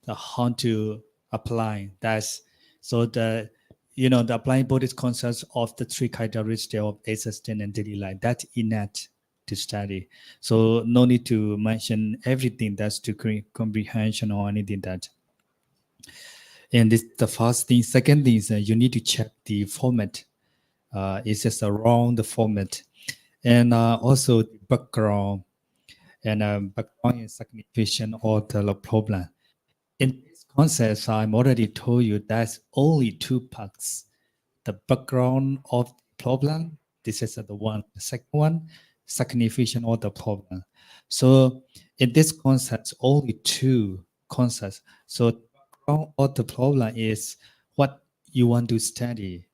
how to apply. That's so the the applying Buddhist concepts of the three characteristics of existence and daily life. That's innate to study. So no need to mention everything that's to comprehension or anything that. And this the first thing. Second thing is you need to check the format. It's just around the format, and also the background and background and signification of the problem. In this concept, I'm already told you there's only two parts. The background of the problem, this is the one. The second one, signification of the problem. So in this concept, only two concepts. So the background of the problem is what you want to study.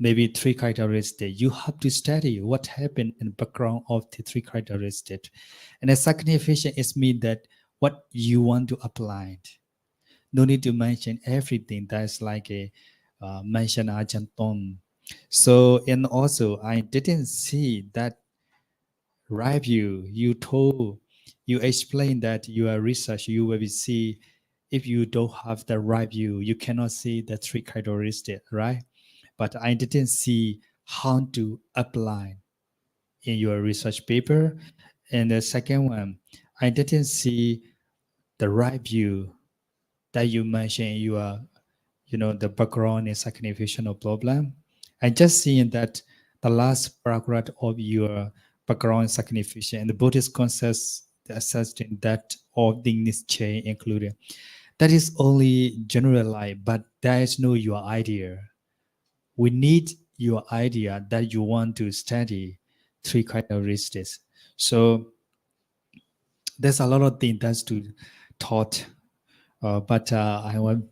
Maybe three characteristics. You have to study what happened in the background of the three characteristics. And the signification is mean that what you want to apply. No need to mention everything. That's like a mention Ajahn Tom. So, and also I didn't see that review. You explained that you are research, you will see if you don't have the review, you cannot see the three characteristics, right? But I didn't see how to apply in your research paper. And the second one, I didn't see the review that you mentioned in your the background and signification of problem. I just seen that the last paragraph of your background signification and the Buddhist concepts assessed in that all things chain included. That is only generalized, but there is no your idea. We need your idea that you want to study three characteristics. So there's a lot of things that's to taught, but I would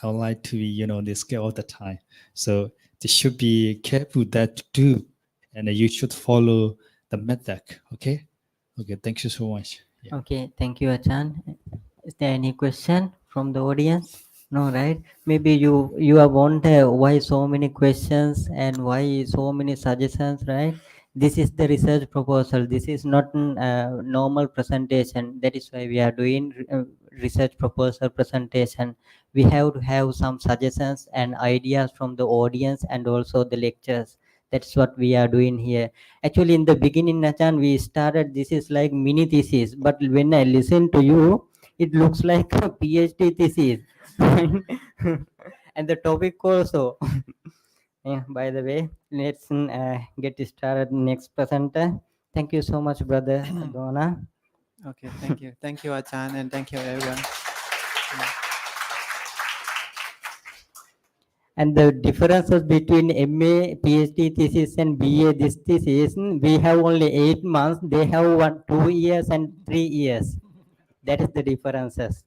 like to be the scale of the time. So they should be careful that to do, and you should follow the method. Okay. Thank you so much. Yeah. Okay, thank you, Achan. Is there any question from the audience? No, right? Maybe you are wonder why so many questions and why so many suggestions, right? This is the research proposal. This is not a normal presentation. That is why we are doing research proposal presentation. We have to have some suggestions and ideas from the audience and also the lectures. That's what we are doing here. Actually, in the beginning, Nachan, we started this is like mini thesis, but when I listen to you, it looks like a PhD thesis. And the topic also. Yeah, by the way, let's get started next presenter. Thank you so much, brother Donna. Okay, thank you. Thank you, Achan, and thank you, everyone. And the differences between MA, PhD thesis and BA this thesis, we have only 8 months. They have 2 years and 3 years. That is the differences.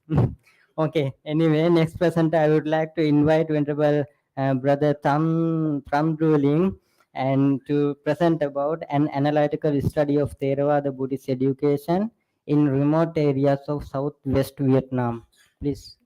Okay, anyway, next presenter I would like to invite Venerable Brother Tham Druling and to present about an analytical study of Theravada Buddhist education in remote areas of southwest Vietnam. Please.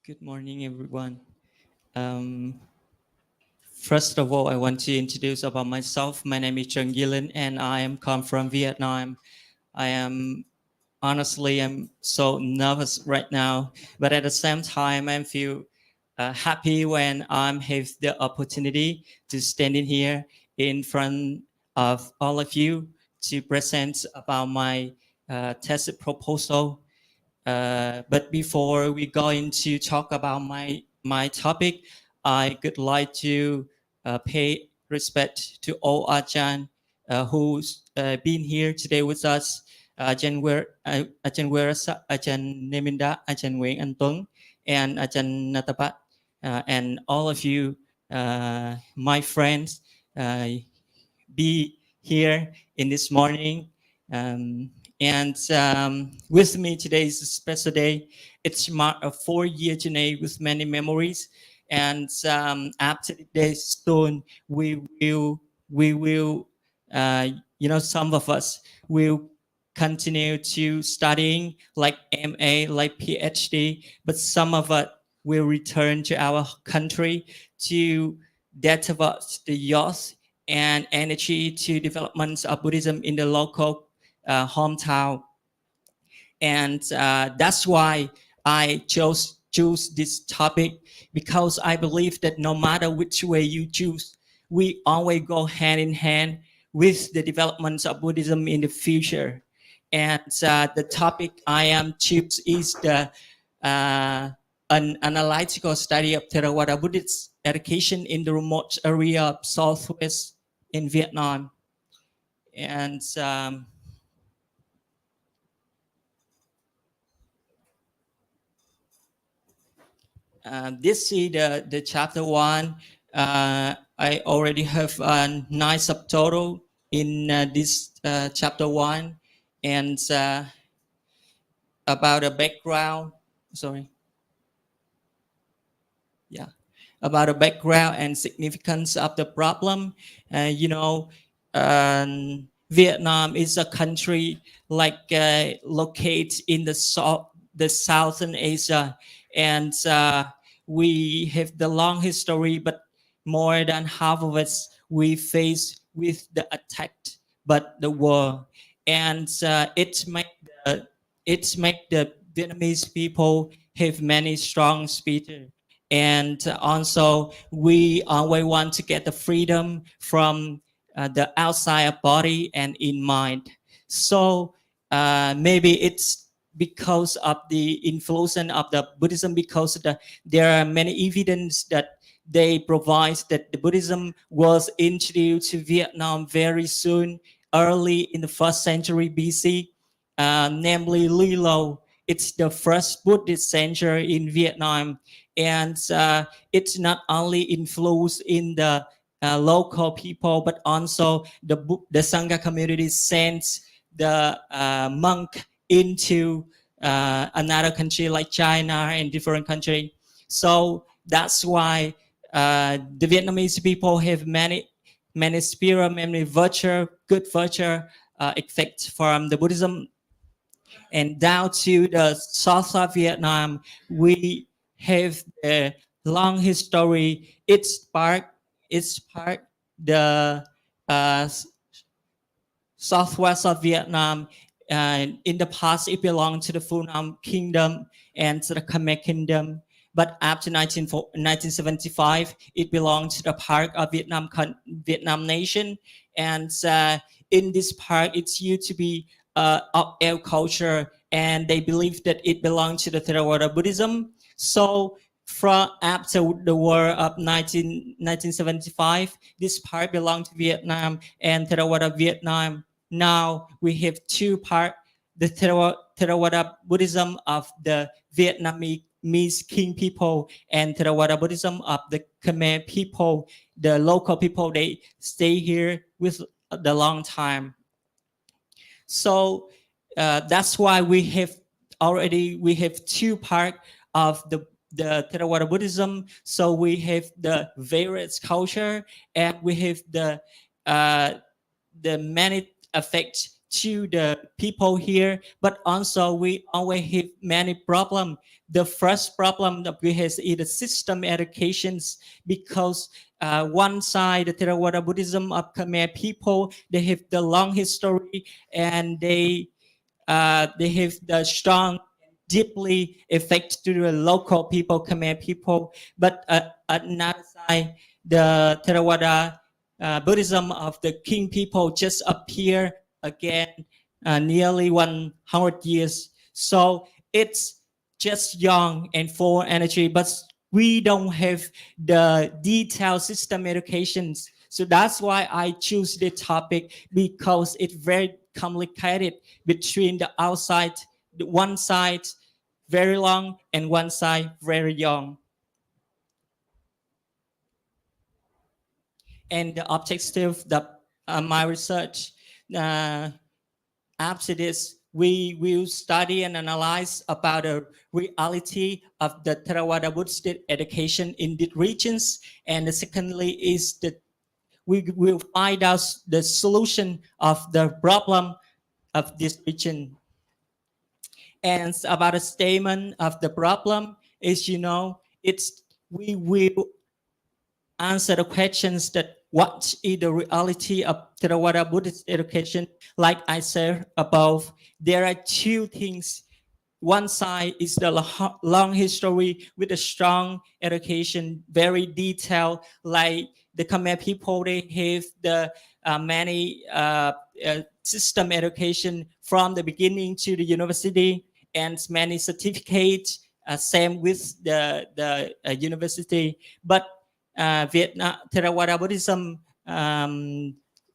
Good morning, everyone. Um, First of all, I want to introduce about myself. My name is Trần Gillen, and I am come from Vietnam. I am honestly, I'm so nervous right now, but at the same time, I feel happy when I have the opportunity to stand in here in front of all of you to present about my thesis proposal. But before we go into talk about my topic, I would like to pay respect to all Ajahn who's been here today with us. Ajahn Werasa, Ajahn Neminda, Ajahn Nguyễn Anh Tuấn, and Ajahn Natapat, and all of you, my friends, be here in this morning. Um, and with me today is a special day. It's marked a 4-year journey with many memories. And after today's stone, we will, some of us will continue to studying like MA, like PhD, but some of us will return to our country to develop the youth and energy to development of Buddhism in the local hometown. And that's why I choose this topic, because I believe that no matter which way you choose, we always go hand in hand with the development of Buddhism in the future. And the topic I am choose is the an analytical study of Theravada Buddhist education in the remote area of Southwest in Vietnam. And this is the chapter 1. I already have a nice subtotal in this chapter 1, and about a background. Sorry. Yeah, about the background and significance of the problem. Vietnam is a country like located in the Southern Asia, and we have the long history, but more than half of us we face with the attack, but the war, and it make the Vietnamese people have many strong speakers. And also we always want to get the freedom from the outside of body and in mind. So maybe it's because of the influence of the Buddhism, because there are many evidence that they provide that the Buddhism was introduced to Vietnam very soon, early in the 1st century BC, namely Lilo. It's the first Buddhist center in Vietnam, and it's not only influenced in the local people, but also the Sangha community sends the monk into another country like China and different country. So that's why the Vietnamese people have many spirit, many virtue, good virtue effect from the Buddhism. And down to the south of Vietnam, we have a long history. It's part the southwest of Vietnam. In the past, it belonged to the Phu Nam Kingdom and to the Khmer Kingdom. But after 1975, it belonged to the part of Vietnam nation. And in this part, it's used to be of our culture, and they believe that it belonged to the Theravada Buddhism. So from after the war of 1975, this part belonged to Vietnam and Theravada Vietnam. Now we have two parts, the Theravada Buddhism of the Vietnamese King people and Theravada Buddhism of the Khmer people, the local people. They stay here with the long time. So that's why we have two parts of the Theravada Buddhism. So we have the various culture, and we have the many effects to the people here, but also we always have many problems. The first problem that we have is the system educations, because one side, the Theravada Buddhism of Khmer people, they have the long history, and they have the strong, deeply effect to the local people, Khmer people. But at another side, the Theravada Buddhism of the king people just appear again nearly 100 years. So it's just young and full of energy, but we don't have the detailed system educations. So that's why I choose the topic, because it's very complicated between the outside, the one side very long and one side very young. And the objective that my research, after this, we will study and analyze about the reality of the Theravada Buddhist education in these regions. And secondly is that we will find out the solution of the problem of this region. And about the statement of the problem is, we will answer the questions that what is the reality of Theravada Buddhist education. Like I said above, there are two things. One side is the long history with a strong education, very detailed, like the Khmer people, they have the many system education from the beginning to the university, and many certificates, same with the university. But Vietnam Theravada Buddhism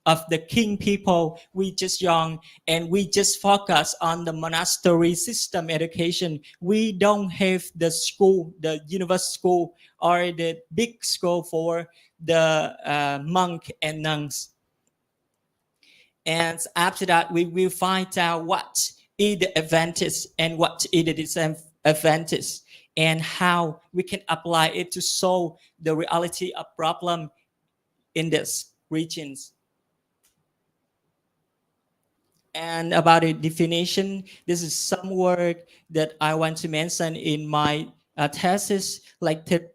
of the king people, we just young, and we just focus on the monastery system education. We don't have the school, the university school, or the big school for the monk and nuns. And after that, we will find out what is the advantage and what is the disadvantage, and how we can apply it to solve the reality of problem in these regions. And about the definition, this is some word that I want to mention in my thesis, like Theravada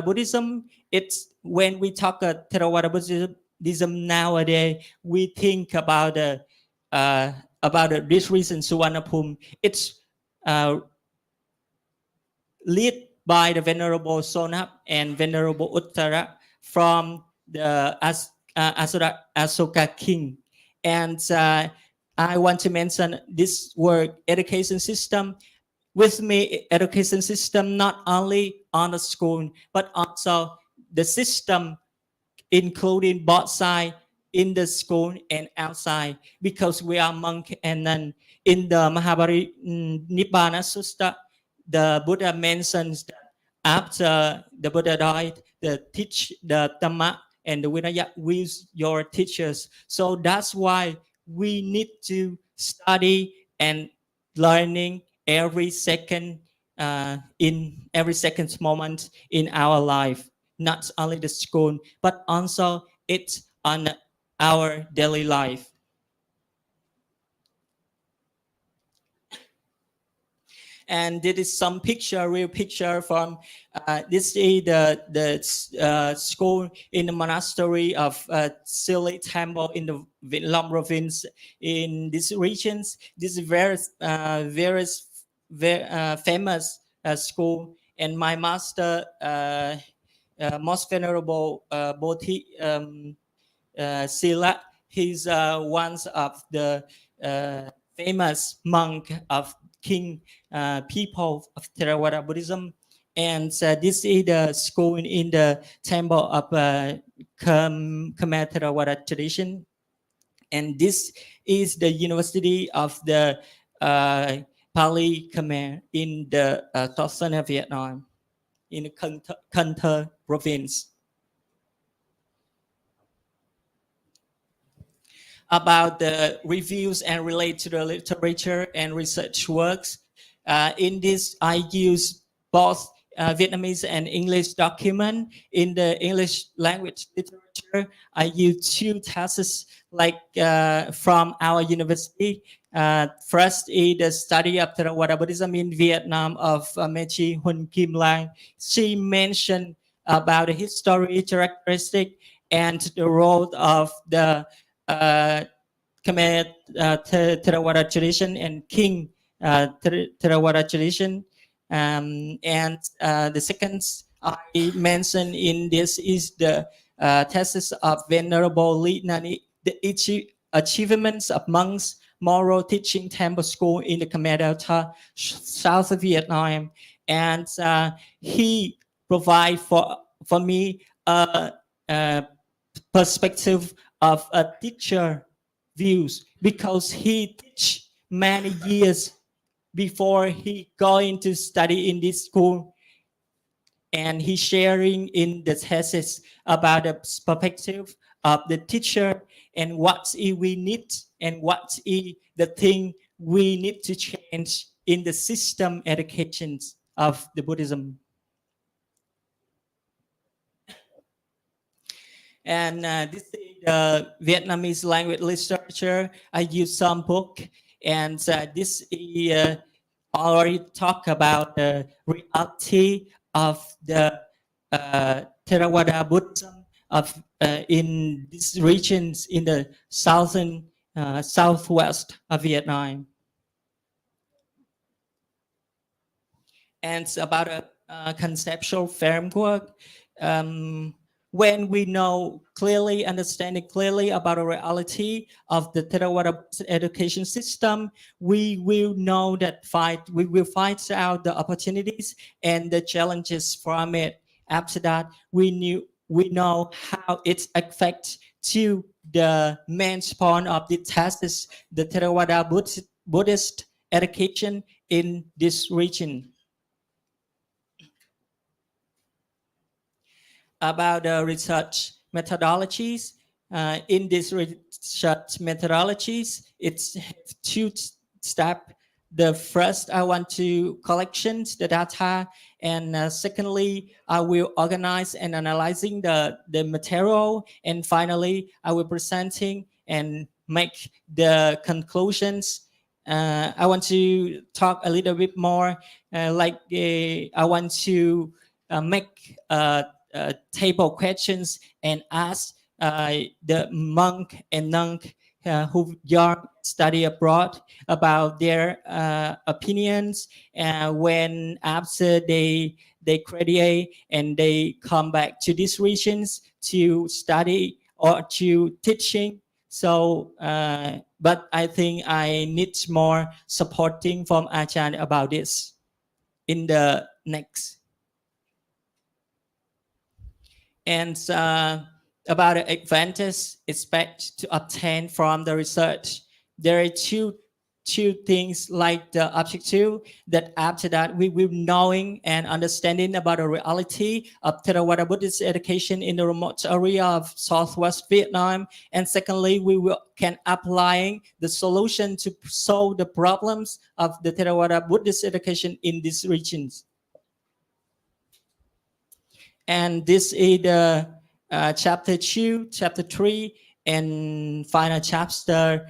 Buddhism. It's when we talk Theravada Buddhism nowadays, we think about this reason Suvarnabhumi. It's led by the Venerable Sonap and Venerable Uttara from the Asoka king. And I want to mention this word education system. With me, education system not only on the school, but also the system including both sides, in the school and outside, because we are monk and nun. In the Nibbana Sutta, the Buddha mentions that after the Buddha died, the Dhamma and the Vinaya with your teachers. So that's why we need to study and learning every second, in every second moment in our life, not only the school, but also it's on our daily life. And this is some real picture from this is the school in the monastery of Sili Temple in the Vĩnh Long province in these regions. This is very famous school. And my master, most venerable Bodhi Sila, he's one of the famous monk of king people of Theravada Buddhism. And this is the school in the temple of Khmer Theravada tradition. And this is the university of the Pali Khmer in the southern Vietnam, in the Con Thơ province. About the reviews and relate to the literature and research works. In this, I use both Vietnamese and English document. In the English language literature, literature. I use two theses like from our university. First is the study of Theravada Buddhism in Vietnam of Mechi Hun Kim Lang. She mentioned about the history, characteristic, and the role of the Khmer Theravada tradition and King Theravada tradition. And the second I mentioned in this is the thesis of Venerable Li Nani, the achievements of monks moral teaching temple school in the Khmer Delta, south of Vietnam. And he provide for me a perspective of a teacher views because he teach many years before he going to study in this school, and he sharing in the thesis about the perspective of the teacher and what we need and what is the thing we need to change in the system educations of the Buddhism. And this is the Vietnamese language literature. I use some book, and this is already talk about the reality of the Theravada Buddhism of in these regions in the southern southwest of Vietnam. And it's about a conceptual framework. When we know clearly, understanding clearly about the reality of the Theravada education system, we will know that we will find out the opportunities and the challenges from it. After that, we know how it affects to the main point of the thesis, the Theravada Buddhist education in this region. About the research methodologies. In this research methodologies, it's two steps. The first, I want to collection the data, and secondly, I will organize and analyzing the material, and finally, I will presenting and make the conclusions. I want to talk a little bit more, I want to make table questions and ask the monk and nun who young study abroad about their opinions, when after they graduate and they come back to these regions to study or to teaching. So but I think I need more supporting from Ajahn about this in the next. And about the advantage expect to obtain from the research. There are two things like the objective, that after that we will knowing and understanding about the reality of Theravada Buddhist education in the remote area of Southwest Vietnam. And secondly, we can applying the solution to solve the problems of the Theravada Buddhist education in these regions. And this is the chapter 2, chapter 3, and final chapter.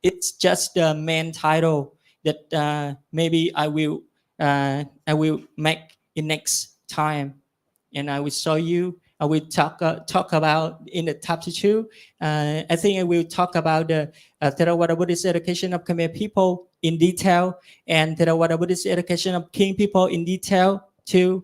It's just the main title that maybe I will make in next time, and I will show you. I will talk about in the chapter 2. I think I will talk about the Theravada Buddhist education of Khmer people in detail, and Theravada Buddhist education of King people in detail too.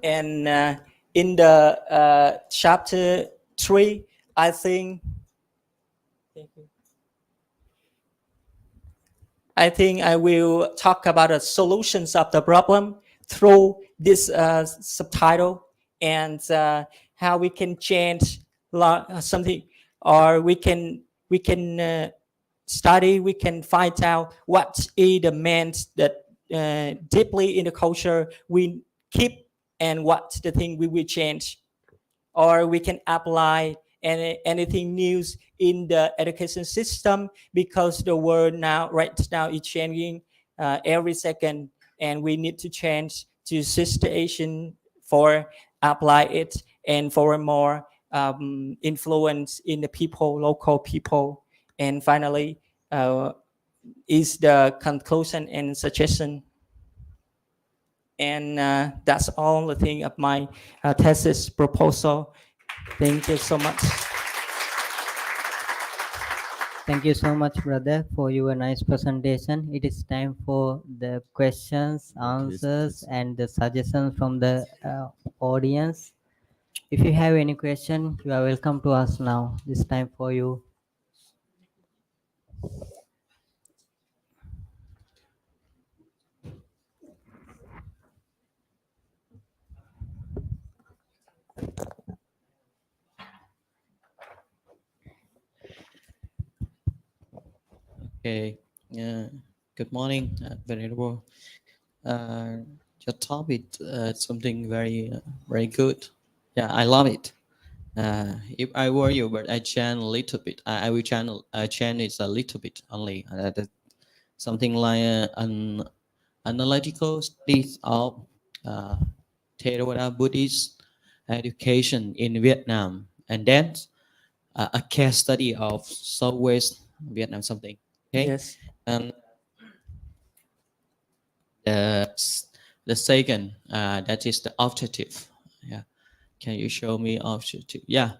And in the chapter 3, I think, I will talk about the solutions of the problem through this subtitle, and how we can change something, or we can study, we can find out what is the means that deeply in the culture we keep, and what the thing we will change, or we can apply anything new in the education system, because the world now right now is changing every second, and we need to change to situation for apply it and for more influence in the people, local people. And finally, is the conclusion and suggestion. And that's all the thing of my thesis proposal. Thank you so much. Thank you so much, brother, for your nice presentation. It is time for the questions, answers, and the suggestions from the audience. If you have any question, you are welcome to ask now. This time for you. Okay. Good morning, Venerable. Your topic something very good. Yeah, I love it. If I were you, but I chant a little bit. I will chant it a little bit only. Something like an analytical studies of Theravada Buddhist education in Vietnam, and then a case study of Southwest Vietnam, something. Okay. Yes. And the second, that is the objective. Yeah. Can you show me objective? Yeah.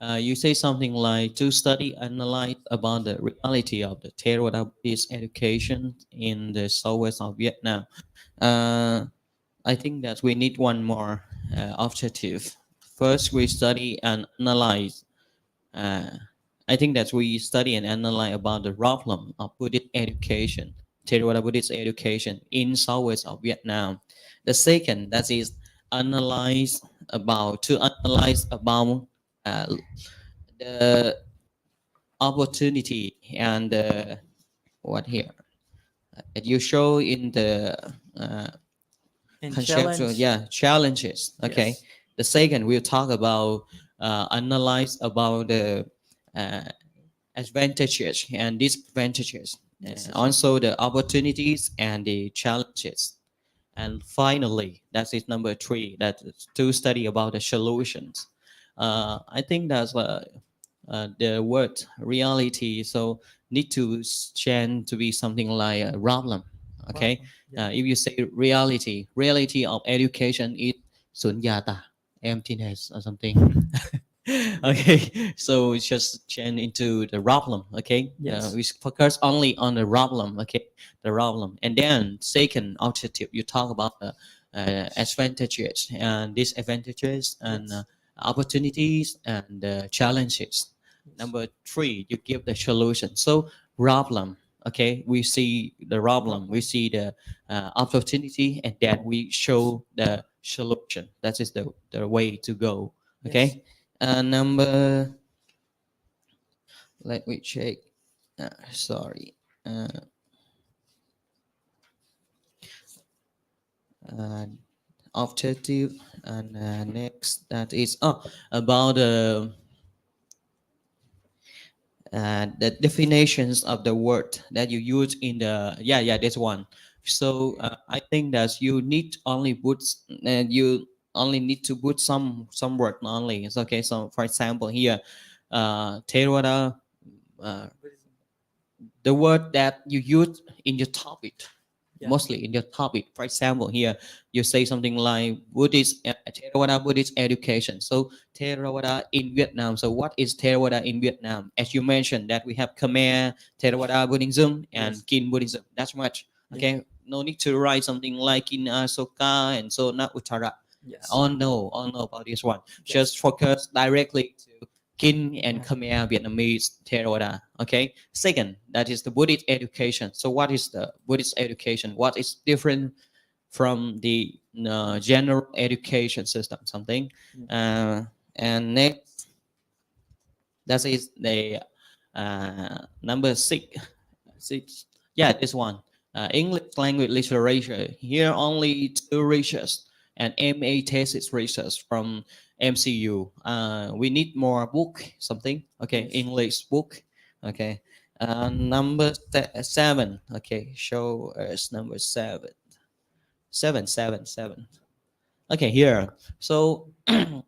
You say something like to study, analyze about the reality of the Theravada Buddhist education in the southwest of Vietnam. I think that we need one more objective. First, we study and analyze. I think that we study and analyze about the problem of Buddhist education, Theravada Buddhist education in southwest of Vietnam. The second, that is analyze about the opportunity and what here you show in the And conceptual, challenge. challenges. Okay. Yes. The second, we'll talk about analyze about the advantages and disadvantages, also the opportunities and the challenges. And finally, that is number three, that is to study about the solutions. I think that's the word reality. So need to change to be something like a problem. Okay. If you say reality of education is sunyata, emptiness or something. Okay, so it's just change into the problem. Okay. Yes. We focus only on the problem. Okay, the problem. And then second objective, you talk about the advantages and disadvantages and opportunities and challenges. Number three, you give the solution. So problem. Okay, we see the problem, we see the opportunity, and then we show the solution. That is the way to go. Okay. Number, let me check. Sorry. Objective, and next, that is about the definitions of the word that you use in the this one. So I think that you need only put you only need to put some word only. It's okay. So for example here, Theravada, the word that you use in your topic, mostly in your topic. For example here, you say something like Buddhist Theravada Buddhist education. So Theravada in Vietnam. So what is Theravada in Vietnam? As you mentioned that we have Khmer Theravada Buddhism and Kin Buddhism. That's much. Okay. No need to write something like in Soka and so not Uttara. All know about this one. Just focus directly to Kin and Khmer Vietnamese Theravada. Okay. Second, that is the Buddhist education. So what is the Buddhist education? What is different from the general education system? Something. And next, that is the number six. Yeah, this one. English language literature. Here only two research and MA thesis research from MCU. We need more book, something. Okay, English book. Okay. Number 7. Okay, show us number 7. 7. Okay, here. So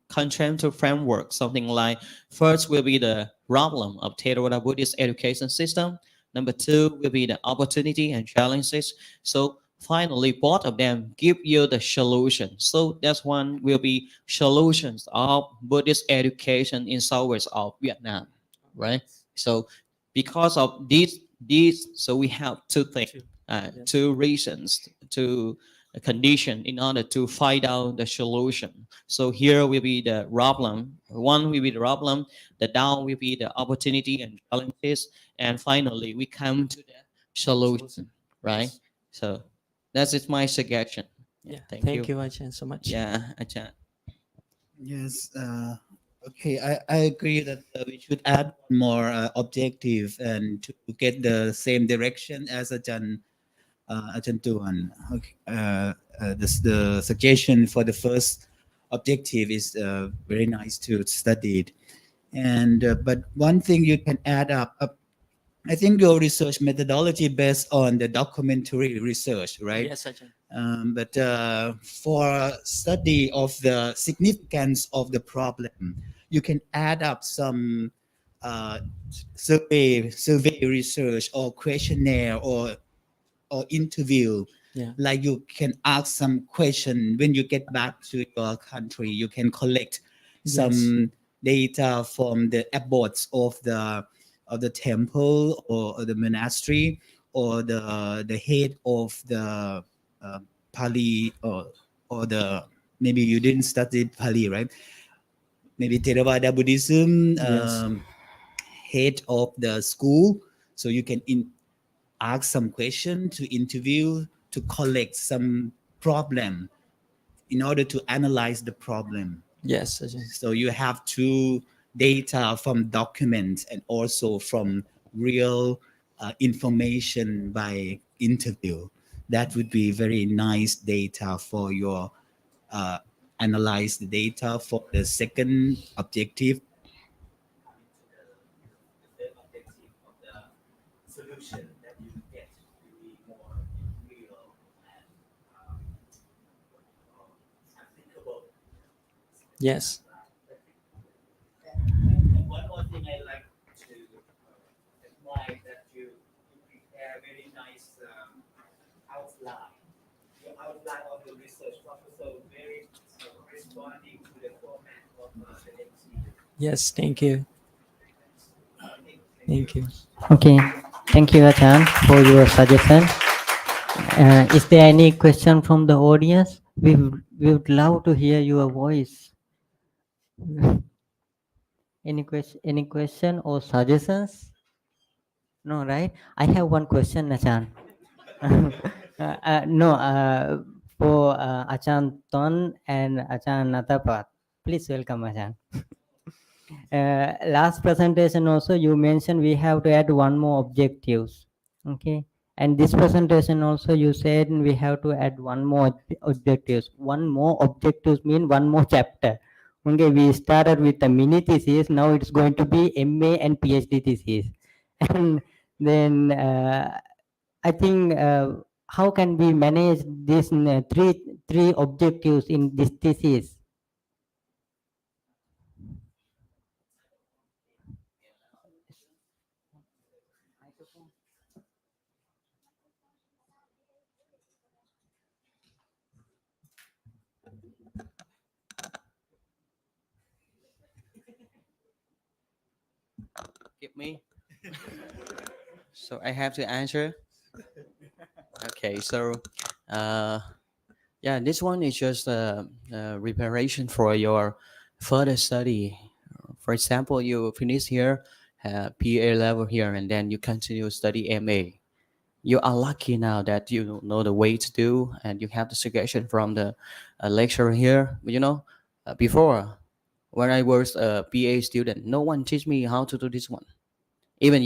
content framework, something like first will be the problem of Theravada Buddhist education system. Number 2 will be the opportunity and challenges. So finally, both of them give you the solution. So that's one will be solutions of Buddhist education in southwest of Vietnam, right? So because of these, so we have two things, two reasons, two condition in order to find out the solution. So here will be the problem. One will be the problem. The down will be the opportunity and challenges. And finally, we come to the solution, right? So that is my suggestion. Yeah, thank you. Ajahn, so much. Yeah, Ajahn. Yes. Okay. I agree that we should add more objective and to get the same direction as Ajahn Tuan. Okay. The suggestion for the first objective is very nice to study it. And but one thing you can add up. I think your research methodology based on the documentary research, right? Yes, Ajahn. But for study of the significance of the problem, you can add up some survey research or questionnaire or interview. Yeah. Like you can ask some question when you get back to your country. You can collect some data from the abbots of the temple or the monastery or the head of the Pali or the maybe you didn't study Pali, right? Maybe Theravada Buddhism head of the school, so you can ask some question to interview to collect some problem in order to analyze the problem. Yes, Ajahn. So you have two data from documents and also from real information by interview. That would be very nice data for your analyze the data for the second objective. The objective of the solution that you get will be more real and applicable. Yes. One more thing I like to admire that you prepare very nice outline. Your outline of the research was also very corresponding to the format of the MC. Yes, thank you. Thank you. Okay, thank you, Ajahn, for your suggestion. Is there any question from the audience? We would love to hear your voice. Any question or suggestions? No, right? I have one question, Ajahn. No, for Ajahn Ton and Ajahn Natapat. Please welcome, Ajahn. Last presentation also you mentioned we have to add one more objectives. Okay. And this presentation also you said we have to add one more objectives. One more objectives mean one more chapter. Okay, we started with the mini thesis. Now it's going to be MA and PhD thesis. And then I think how can we manage this three objectives in this thesis? Give me. So I have to answer. Okay, so yeah, this one is just a preparation for your further study. For example, you finish here, PA level here, and then you continue study MA. You are lucky now that you know the way to do, and you have the suggestion from the lecturer here. But before when I was a PA student, no one teach me how to do this one. Even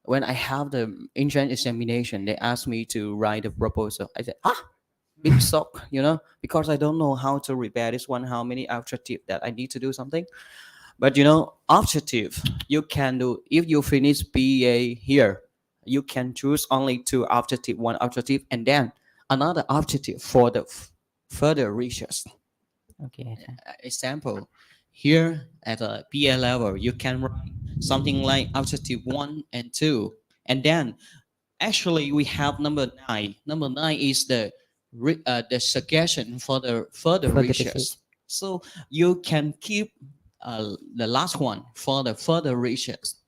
when I have the entrance examination, they ask me to write a proposal. I said, big shock, because I don't know how to repair this one, how many objective that I need to do something. But objective you can do. If you finish BA here, you can choose only two objective, one objective, and then another objective for the further research. Okay, Ajahn. Example, here at a BA level, you can write something like objective 1 and 2, and then actually we have number 9. Number 9 is the suggestion for the further Further research. research. So you can keep the last one for the further research.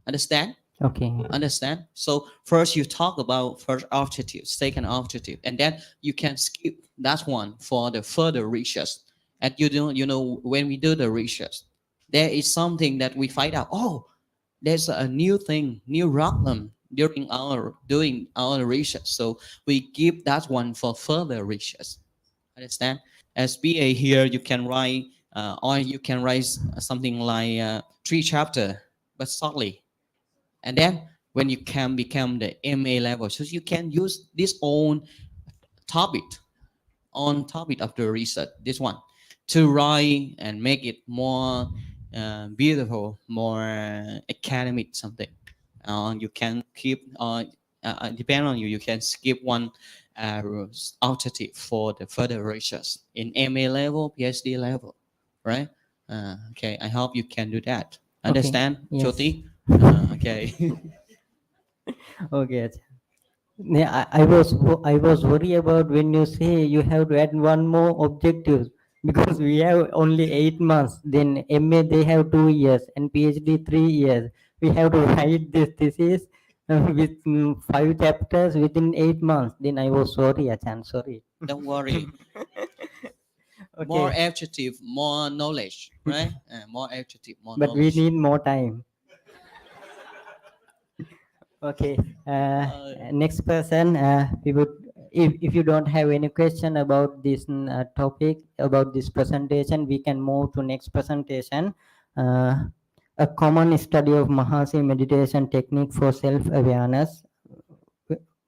Understand? Okay. Understand? So first you talk about first objective, second objective, and then you can skip that one for the further research. And when we do the research, there is something that we find out. Oh, there's a new thing, new problem during doing our research. So we keep that one for further research. Understand? As BA here, you can write, or you can write something like 3 chapter, but shortly. And then when you can become the MA level, so you can use this own topic on topic of the research, this one, to write and make it more beautiful, more academic something. You can keep, depend on you, you can skip one alternative for the further research in MA level, PhD level, right? Okay, I hope you can do that. Understand, yes. Jyoti? Okay. Okay, Ajahn. Yeah, I was worried about when you say you have to add one more objective because we have only 8 months. Then MA they have 2 years and PhD 3 years. We have to write this thesis with 5 chapters within 8 months. Then I was sorry, Achan. Sorry. Don't worry. Okay. More adjective, more knowledge, right? More adjective, more But we knowledge. need more time. Okay. Next person. We would, if you don't have any question about this topic, about this presentation, we can move to next presentation. A common study of Mahasi meditation technique for self-awareness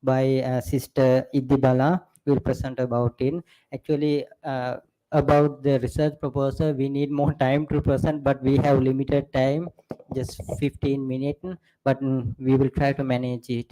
by Sister Idibala will present about it. Actually, about the research proposal, we need more time to present, but we have limited time, just 15 minutes, but we will try to manage it.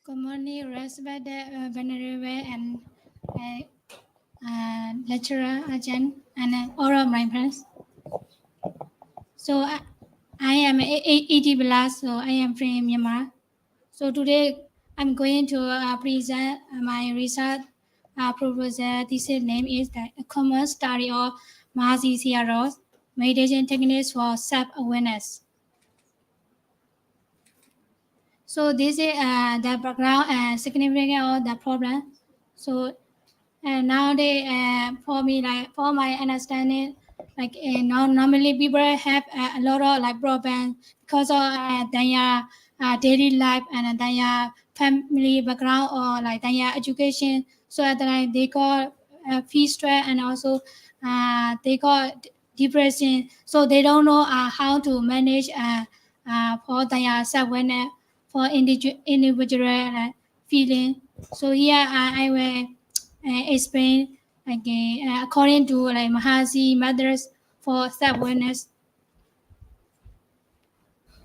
Good morning, respected venerable and lecturer, agent, and all of my friends. So I am 80 plus, so I am from Myanmar. So today I'm going to present my research proposal. This name is the common study of Mahasi Siaros, meditation techniques for self-awareness. So this is the background and significance of the problem. So nowadays, for me, like for my understanding, like normally people have a lot of like problems because of their daily life and their family background or like their education. So that like they got feel stress and also they got depression. So they don't know how to manage for their self-awareness for individual feeling. So here I will explain again according to like Mahasi methods for self-awareness.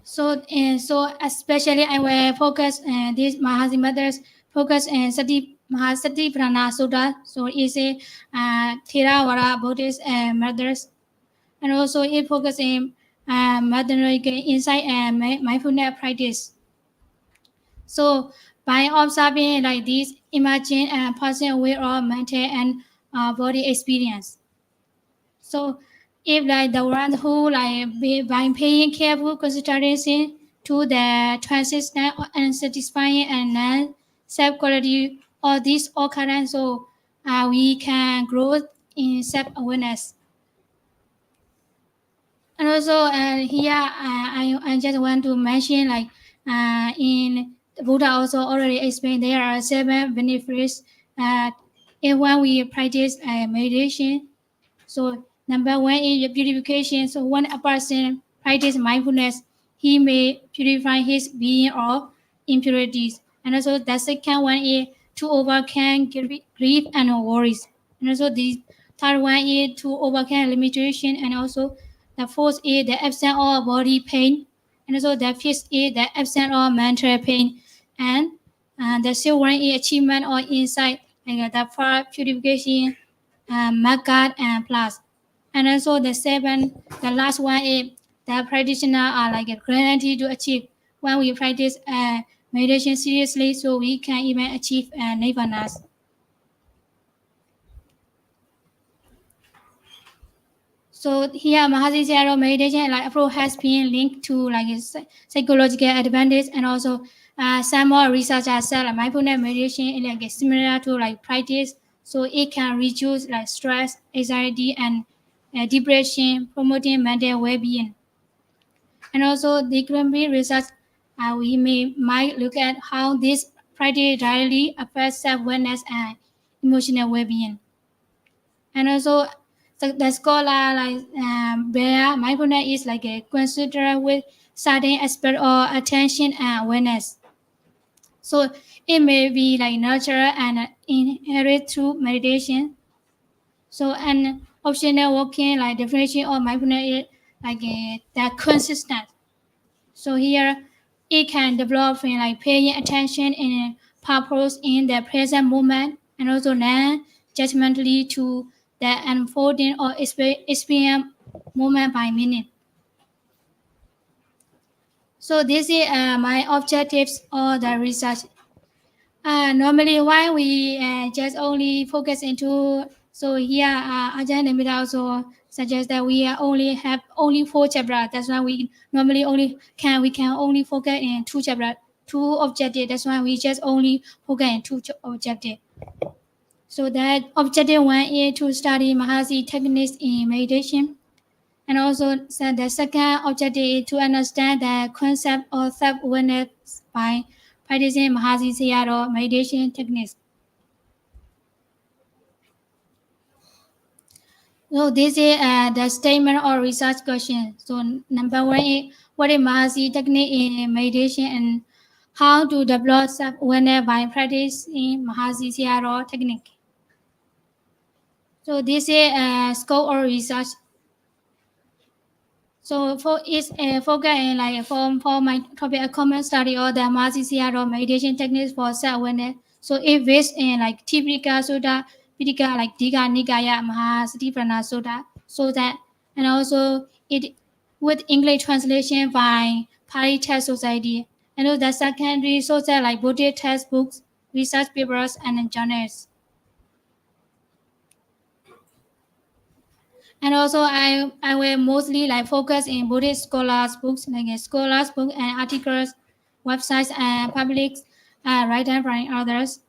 So especially I will focus these Mahasi methods focus on Mahasati Prana Sutta. So it's a Theravada Buddhist methods, and also it focus in methodological insight and mindfulness practice. So by observing like this, imagine and positive way of mental and body experience. So if like the one who by paying careful consideration to the transistent and satisfying and non-self quality of this occurrence, so we can grow in self-awareness. And also here I just want to mention like in the Buddha also already explained there are 7 benefits if when we practice meditation. So number 1 is purification. So when a person practices mindfulness, he may purify his being of impurities. And also the second one is to overcome grief and worries. And also the third one is to overcome limitation. And also the fourth is the absence of body pain. And also the fifth is the absence of mental pain. And the sixth one is achievement of insight. Like the fourth purification, Magad and plus. And also the last one is the practitioner are like a guarantee to achieve when we practice meditation seriously, so we can even achieve nirvana. So here Mahasi Zero meditation like approach has been linked to like psychological advantage, and also some more research has said like mindfulness meditation is like similar to like practice, so it can reduce like stress, anxiety, and depression, promoting mental well-being. And also the economic research, might look at how this practice directly affects self-awareness and emotional well-being. And also the scholar like Bear mindfulness is like a considered with certain aspect of attention and awareness. So it may be like nurtured and inherited through meditation. So an optional working like definition of mindfulness is like that consistent. So here it can develop in like paying attention and purpose in the present moment, and also non-judgmentally to the unfolding or experience moment by minute. So this is my objectives or the research. Normally, why we just only focus into, so here Ajahn Neminda also suggests that we only have only 4 chapters. That's why we normally we can only focus in 2 chapters, 2 objectives. That's why we just only focus in 2 objectives. So that objective 1 is to study Mahasi techniques in meditation. And also the second objective is to understand the concept of self-awareness by practicing Mahasi Sayadaw meditation techniques. So this is the statement or research question. So number 1 is what is Mahasi technique in meditation and how to develop self-awareness by practicing Mahasi Sayadaw technique. So this is scope or research. So for its focus and like for my topic, a common study of the Mahasi Sayadaw meditation techniques for self-awareness. So it based in like Tipika Sutta, Pitaka like Dika Nikaya Mahasatiprana Sutta. So that, and also it with English translation by Pali Test Society. And also the secondary sources like Buddhist textbooks, research papers, and journals. And also I will mostly like focus in Buddhist scholars books, like scholars book and articles, websites and publics written by others.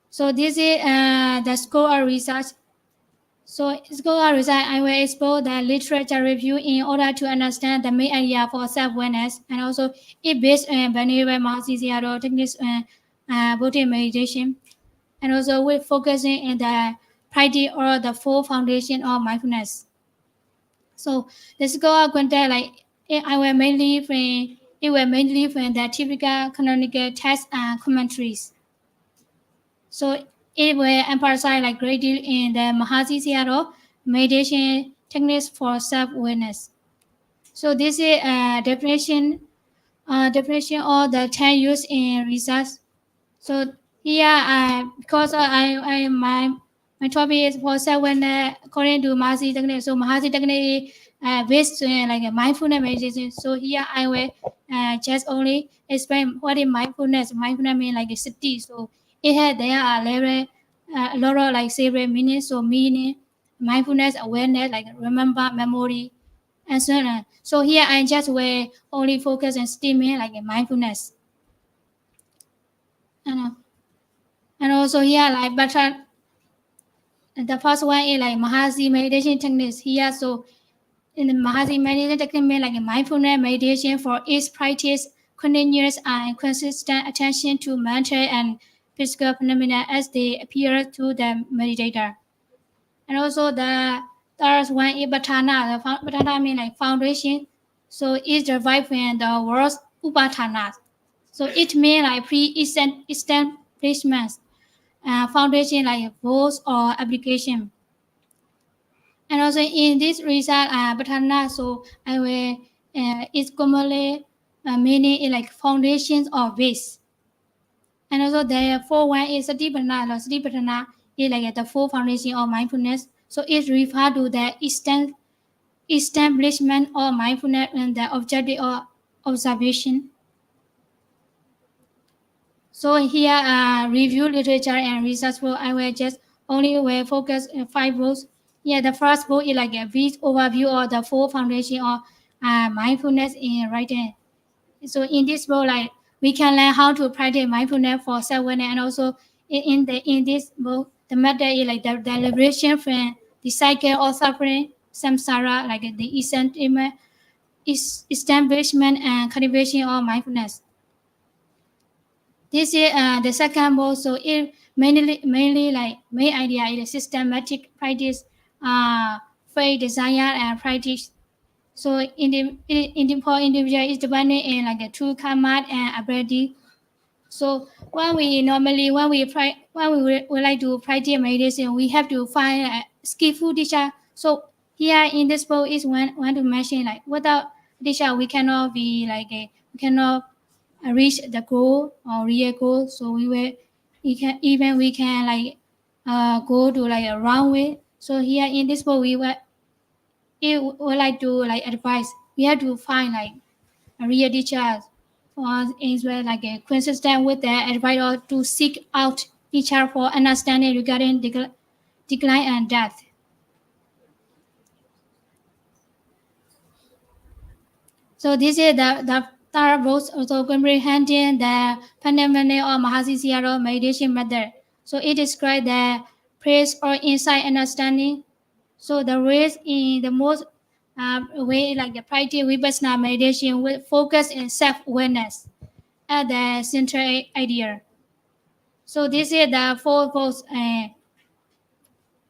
So this is the scholar research. So scholar research, I will explore the literature review in order to understand the main idea for self-awareness, and also it based on Venerable Mahasi Sayadaw techniques and Buddhist meditation, and also with focusing in the practice or the full foundation of mindfulness. So the scholar content like I will mainly from the typical canonical texts and commentaries. So it will emphasize like great deal in the Mahasi Sayadaw meditation techniques for self-awareness. So this is a definition of the 10 used in research. So here because My topic is for self-awareness according to Mahasi technique. So Mahasi technique based on like a mindfulness meditation. So here I will just only explain what is mindfulness. Mindfulness means like a city. So there are a lot of like several meanings. So meaning, mindfulness, awareness, like remember, memory, and so on. So here I just will only focus on steaming like a mindfulness. And also here like the first one is like Mahasi meditation techniques here. So in the Mahasi meditation technique means like a mindfulness meditation for each practice, continuous and consistent attention to mental and physical phenomena as they appear to the meditator. And also the third one is Bhatana. The Bhatana means like foundation. So it's derived from the words Upatana. So it means like pre-establishment, foundation like goals or application. And also in this result, Bhatana, so I will, it's commonly meaning is like foundations or base. And also the fourth one is Satipatthana. Satipatthana is like the full foundation of mindfulness. So it refers to the establishment of mindfulness and the objective of observation. So here, review literature and research book. I will just only will focus 5 books. Yeah, the first book is like a brief overview of the full foundation of mindfulness in writing. So in this book, like we can learn how to practice mindfulness for self-awareness, and also in this book, the method is like the liberation from the cycle of suffering, samsara, like the establishment and cultivation of mindfulness. This is the second book, so it mainly like main idea is systematic practice, faith, desire, and practice. So in the for individual is divided in like a true karma and ability. So when we would like to practice meditation, we have to find a skillful teacher. So here in this book is want to mention like without teacher we cannot be like we cannot reach the goal or real goal. So we can like go to like a wrong way. So here in this book we would like to like advise we have to find like a real teacher for us is well like a consistent with the advice or to seek out teacher for understanding regarding decline and death. So this is the third book, also comprehending the fundamental of Mahasi Sayadaw meditation method. So it describes the praise or insight understanding. So the ways in the most way like the practice vipassana meditation with focus in self-awareness at the central idea. So this is the four books.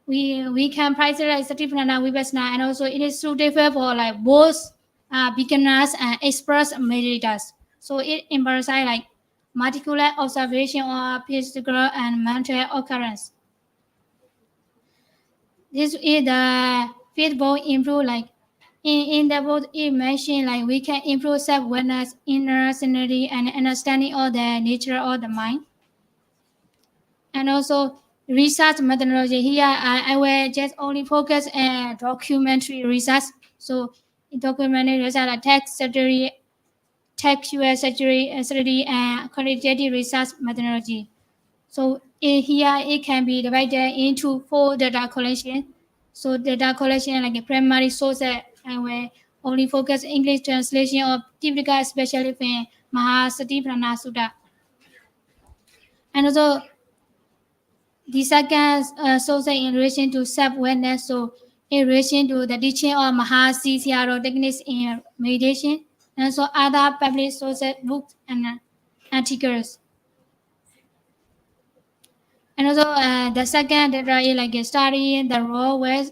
We can practice like Satipatthana Vipassana, and also it is suitable for like both beginners and expert meditators. So it emphasizes like meticulous observation of physical and mental occurrence. This is the fifth book improve like in the book it mentioned like we can improve self-awareness, inner sanity, and understanding of the nature of the mind. And also research methodology here I will just only focus on documentary research. So in documentary research like textual study and qualitative research methodology. So here it can be divided into 4 data collection. So data collection like a primary source I will only focus English translation of Tipika, especially from Mahasatipatthana Sutta. And also the second source in relation to self-awareness, so in relation to the teaching of Mahasi Sayadaw techniques in meditation, and also other published sources, books, and articles. And also the second data is like studying the role with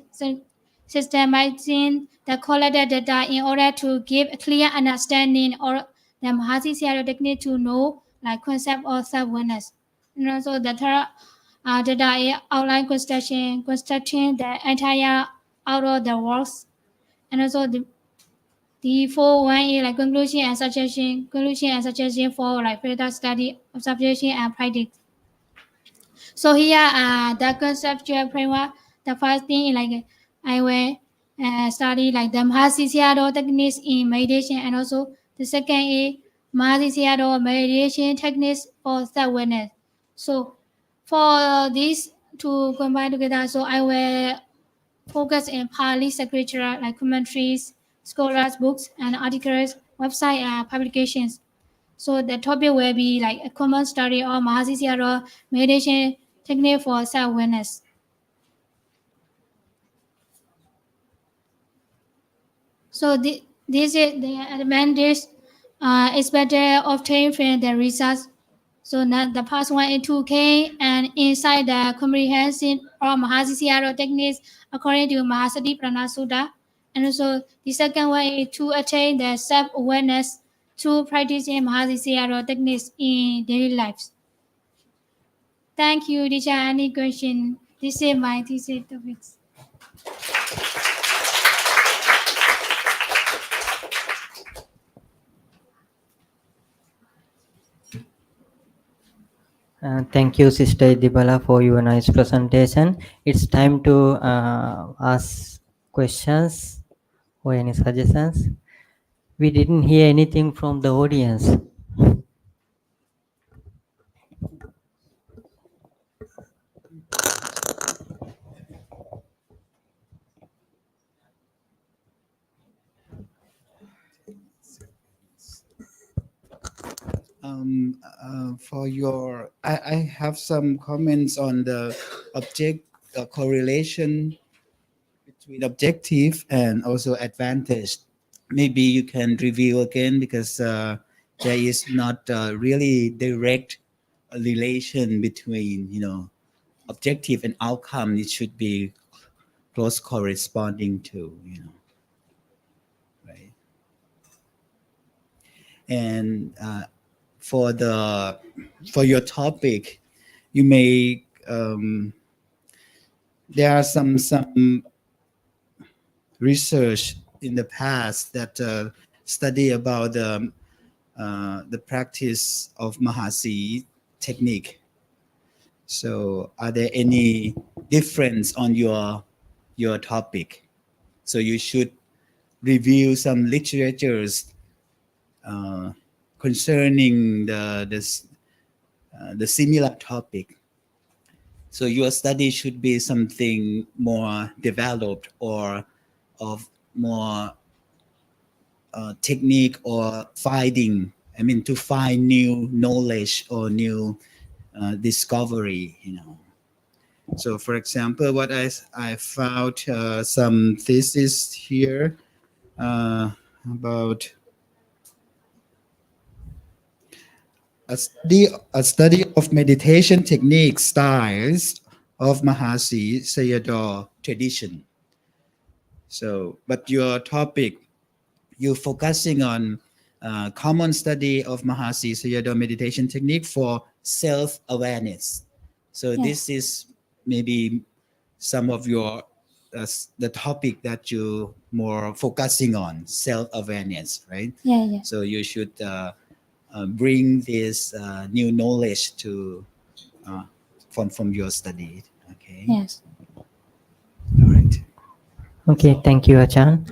systemizing the collected data in order to give a clear understanding of the Mahasi Sayadaw technique to know like concept of self-awareness. And also the third data is outline constructing the entire out of the works. And also the fourth one is like conclusion and suggestion for like further study, observation, and practice. So here, the conceptual framework, the first thing like I will study like the Mahasi Sayadaw techniques in meditation, and also the second is Mahasi Sayadaw meditation techniques for self-awareness. So for these to combine together, so I will focus in Pali scripture like commentaries, scholars' books, and articles, website publications. So the topic will be like a common study of Mahasi Sayadaw meditation technique for self-awareness. So this is the advantage is better obtained from the results. So now the past one is 2K, and inside the comprehension of Mahasi Sayadaw techniques according to Mahasati Prana Sutta. And also the second one is to attain the self-awareness through practicing Mahasi Sayadaw techniques in daily lives. Thank you, teacher. Any question? This is my thesis topics. Thank you, Sister Dibala, for your nice presentation. It's time to ask questions or any suggestions. We didn't hear anything from the audience. For your, I have some comments on the correlation between objective and also advantage. Maybe you can review again, because there is not really direct relation between, objective and outcome. It should be close corresponding to, right? And for your topic, you may there are some research in the past that study about the practice of Mahasi technique. So are there any difference on your topic? So you should review some literatures concerning the similar topic. So your study should be something more developed or of more technique or to find new knowledge or new discovery, So for example, what I found some thesis here about a study of meditation technique styles of Mahasi Sayadaw tradition. So, but your topic, you're focusing on common study of Mahasi Sayadaw meditation technique for self-awareness. So Yes. this is maybe some of your the topic that you more focusing on, self-awareness, right? Yeah. So you should bring this new knowledge to from your study. Okay. Yes. All right. Okay, thank you, Achan.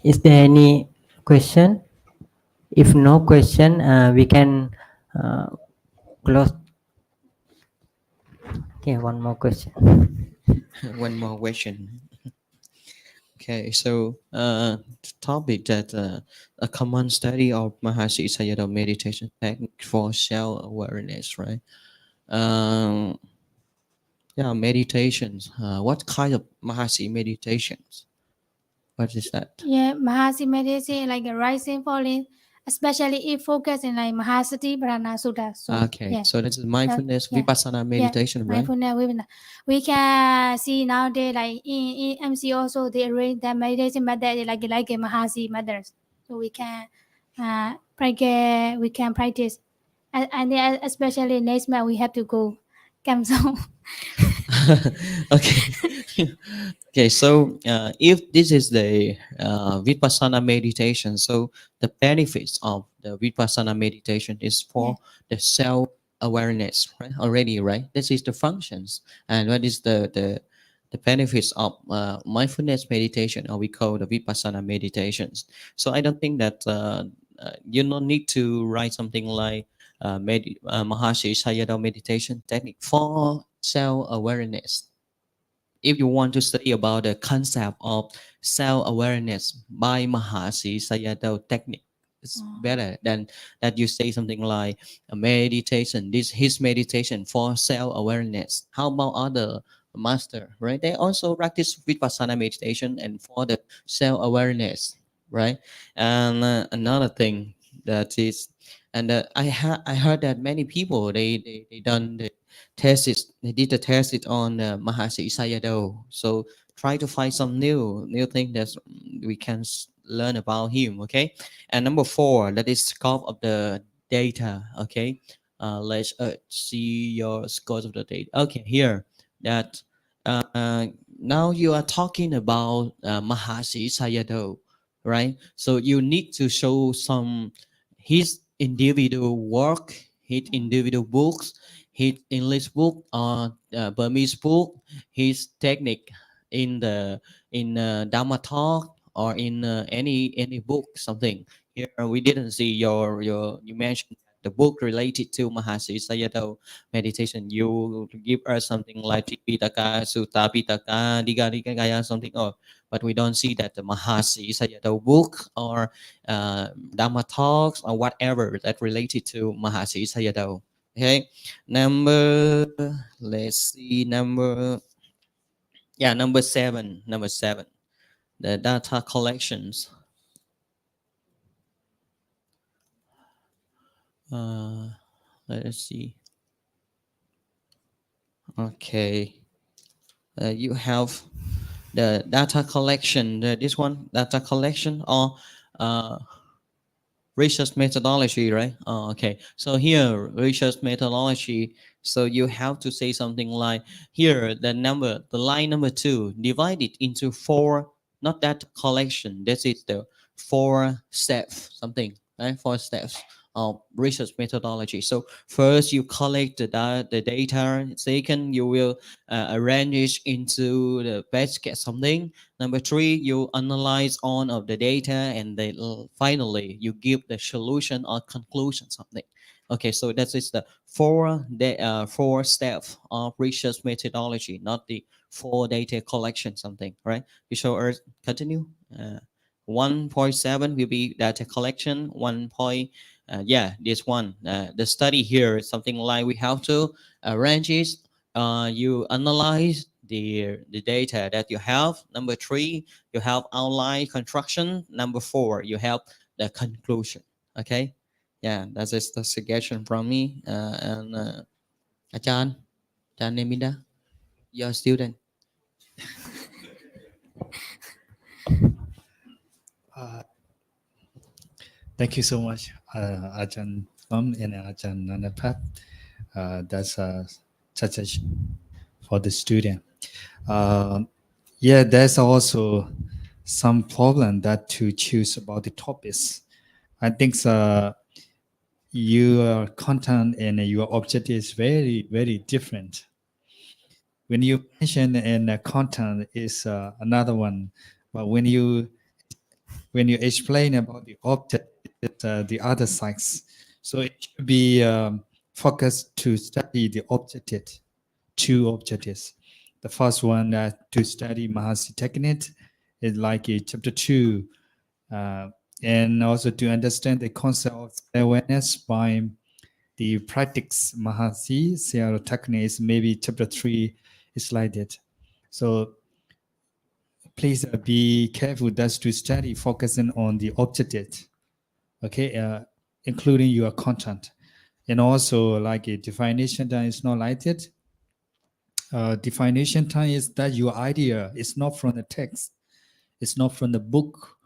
Is there any question? If no question, we can close. Okay, one more question. One more question. Okay, so topic that a common study of Mahasi Sayadaw meditation technique for self-awareness, right? Yeah, meditations. What kind of Mahasi meditations? What is that? Yeah, Mahasi meditation like a rising, falling, especially if focusing like Mahasati Prana Sutta. So Okay, yeah. so that's mindfulness, Yeah. vipassana meditation, right? Mindfulness, Vipassana. We can see nowadays like in MC also they arrange the meditation method like a Mahasi methods. So we can practice. And especially next month we have to go Cam Song. Okay. Okay, so if this is the vipassana meditation, so the benefits of the vipassana meditation is for the self awareness, right? Already, right? This is the functions, and what is the benefits of mindfulness meditation, or we call the vipassana meditations. So I don't think that you don't need to write something like Mahasi Sayadaw meditation technique for self-awareness. If you want to study about the concept of self-awareness by Mahasi Sayadaw technique, it's better than that you say something like a meditation. This his meditation for self-awareness. How about other master, right? They also practice vipassana meditation and for the self-awareness, right? And another thing that is, and I heard that many people they done the thesis. They did the thesis on Mahasi Sayadaw. So try to find some new thing that we can learn about him. Okay, and number 4, that is scope of the data. Okay, let's see your scores of the data. Okay, here that uh, now you are talking about Mahasi Sayadaw, right? So you need to show some his individual work, his individual books, his English book or Burmese book, his technique in the in Dharma talk or in any book something. Here we didn't see your you mentioned the book related to Mahasi Sayadaw meditation. You give us something like Tipitaka, Sutta Pitaka, Digha something. Oh, but we don't see that the Mahasi Sayadaw book or Dharma talks or whatever that related to Mahasi Sayadaw. Okay, number, let's see, number 7, the data collections. Let's see. Okay, you have the data collection, this one, data collection or research methodology, right? Oh, okay. So here, research methodology. So you have to say something like here, the line number 2, divided into 4, not that collection. This is the 4 steps, something, right? 4 steps of research methodology. So first you collect the data. Second, you will arrange it into the basket, something. Number 3, you analyze all of the data, and then finally you give the solution or conclusion, something. Okay, so that is the 4 steps of research methodology, not the 4 data collection, something, right? You show us continue. 1.7 will be data collection. This one. The study here is something like we have to arrange it. You analyze the data that you have. Number 3, you have outline construction. Number 4, you have the conclusion. Okay, that is the suggestion from me. And Achan Neminda, your student. Thank you so much, Ajahn Pham and Ajahn Nanapat. That's suggestion for the student. There's also some problem that to choose about the topics. I think your content and your objective is very, very different. When you mention in content is another one, but when you explain about the object, it's the other sides. So it should be focused to study the objective, 2 objectives. The first one to study Mahasi technique is like chapter 2, and also to understand the concept of awareness by the practice Mahasi Sayadaw technique is maybe chapter 3 is like that. So please be careful that's to study focusing on the objective, okay, including your content. And also like a definition time is not like that. Definition time is that your idea is not from the text, it's not from the book,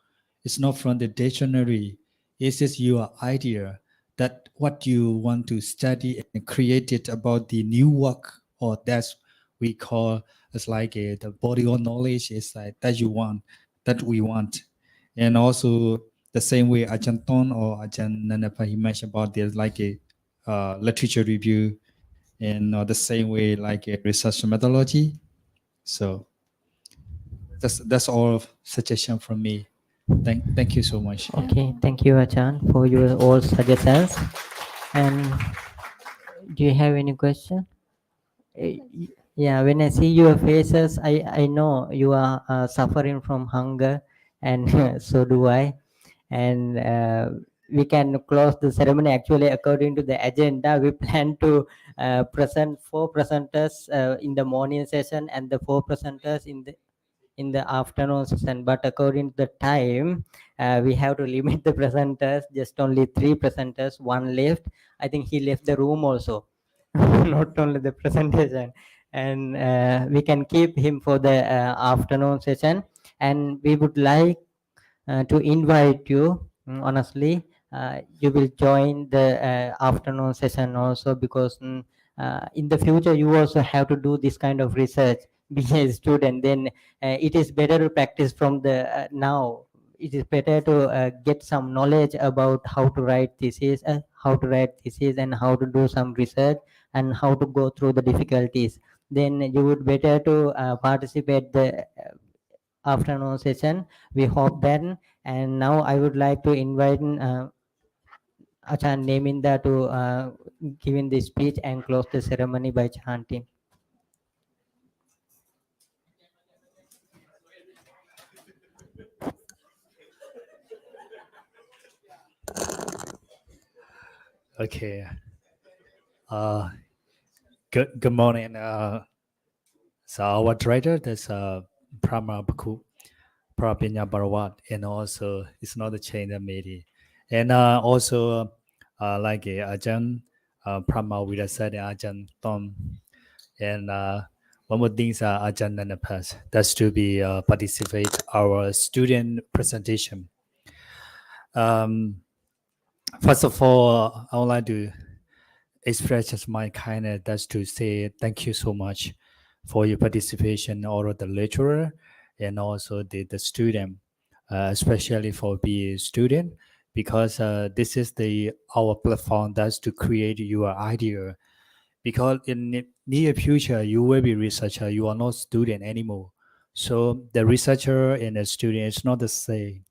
it's not from the dictionary. It's just your idea that what you want to study and create it about the new work, or that's we call as like the body of knowledge is like that you want, that we want. And also the same way Ajahn Ton or Ajahn Nanapa he mentioned about there's like literature review in the same way like a research methodology. So that's all suggestion from me. Thank you so much. Okay, thank you, Achan, for your all suggestions. And do you have any question? Yeah, when I see your faces, I know you are suffering from hunger, and so do I. And we can close the ceremony. Actually, according to the agenda, we plan to present 4 presenters in the morning session and the 4 presenters in the afternoon session, but according to the time, we have to limit the presenters. Just only 3 presenters, 1 left. I think he left the room also. Not only the presentation. And we can keep him for the afternoon session. And we would like to invite you, honestly, you will join the afternoon session also, because in the future you also have to do this kind of research. Be a student, then it is better to practice from the now. It is better to get some knowledge about how to write thesis, and how to do some research, and how to go through the difficulties. Then you would better to participate the afternoon session. We hope then. And now I would like to invite Achan Neminda to giving the speech and close the ceremony by chanting. Okay. Good morning. So our director, that's Brahmapundit, Prapinya Barawat, and also it's not a chain meeting. And also like Ajahn Brahma Vidasad and Ajahn Tom. And one more thing is Ajahn Nanapas. That's to be participate our student presentation. First of all, I would like to express just my kindness. That's to say thank you so much for your participation, all of the lecturer and also the student, especially for being a student, because this is our platform that's to create your idea. Because in the near future, you will be researcher, you are not student anymore. So the researcher and the student is not the same.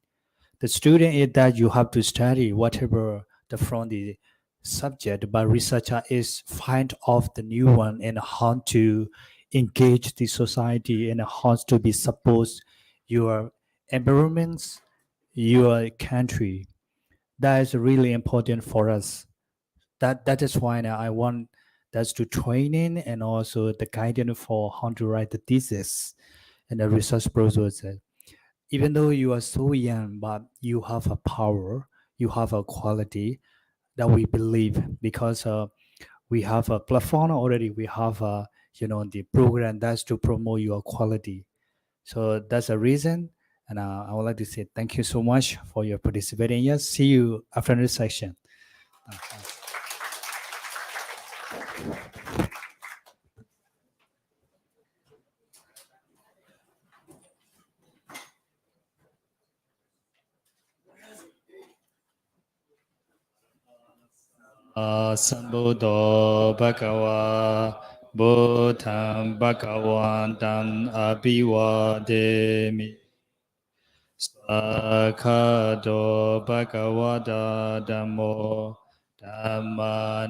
The student is that you have to study whatever from the subject, but researcher is find off the new one and how to engage the society and how to be support your environments, your country. That is really important for us. That is why I want that's to training and also the guidance for how to write the thesis and the research process. Even though you are so young, but you have a power, you have a quality that we believe, because we have a platform already. We have the program that's to promote your quality. So that's a reason, and I would like to say thank you so much for your participating. Yes, see you after this section. Sambuddho Bhagava Buddham Bhagavantam Abhivademi Sakkhato Bhagavata Dhammo Dhamma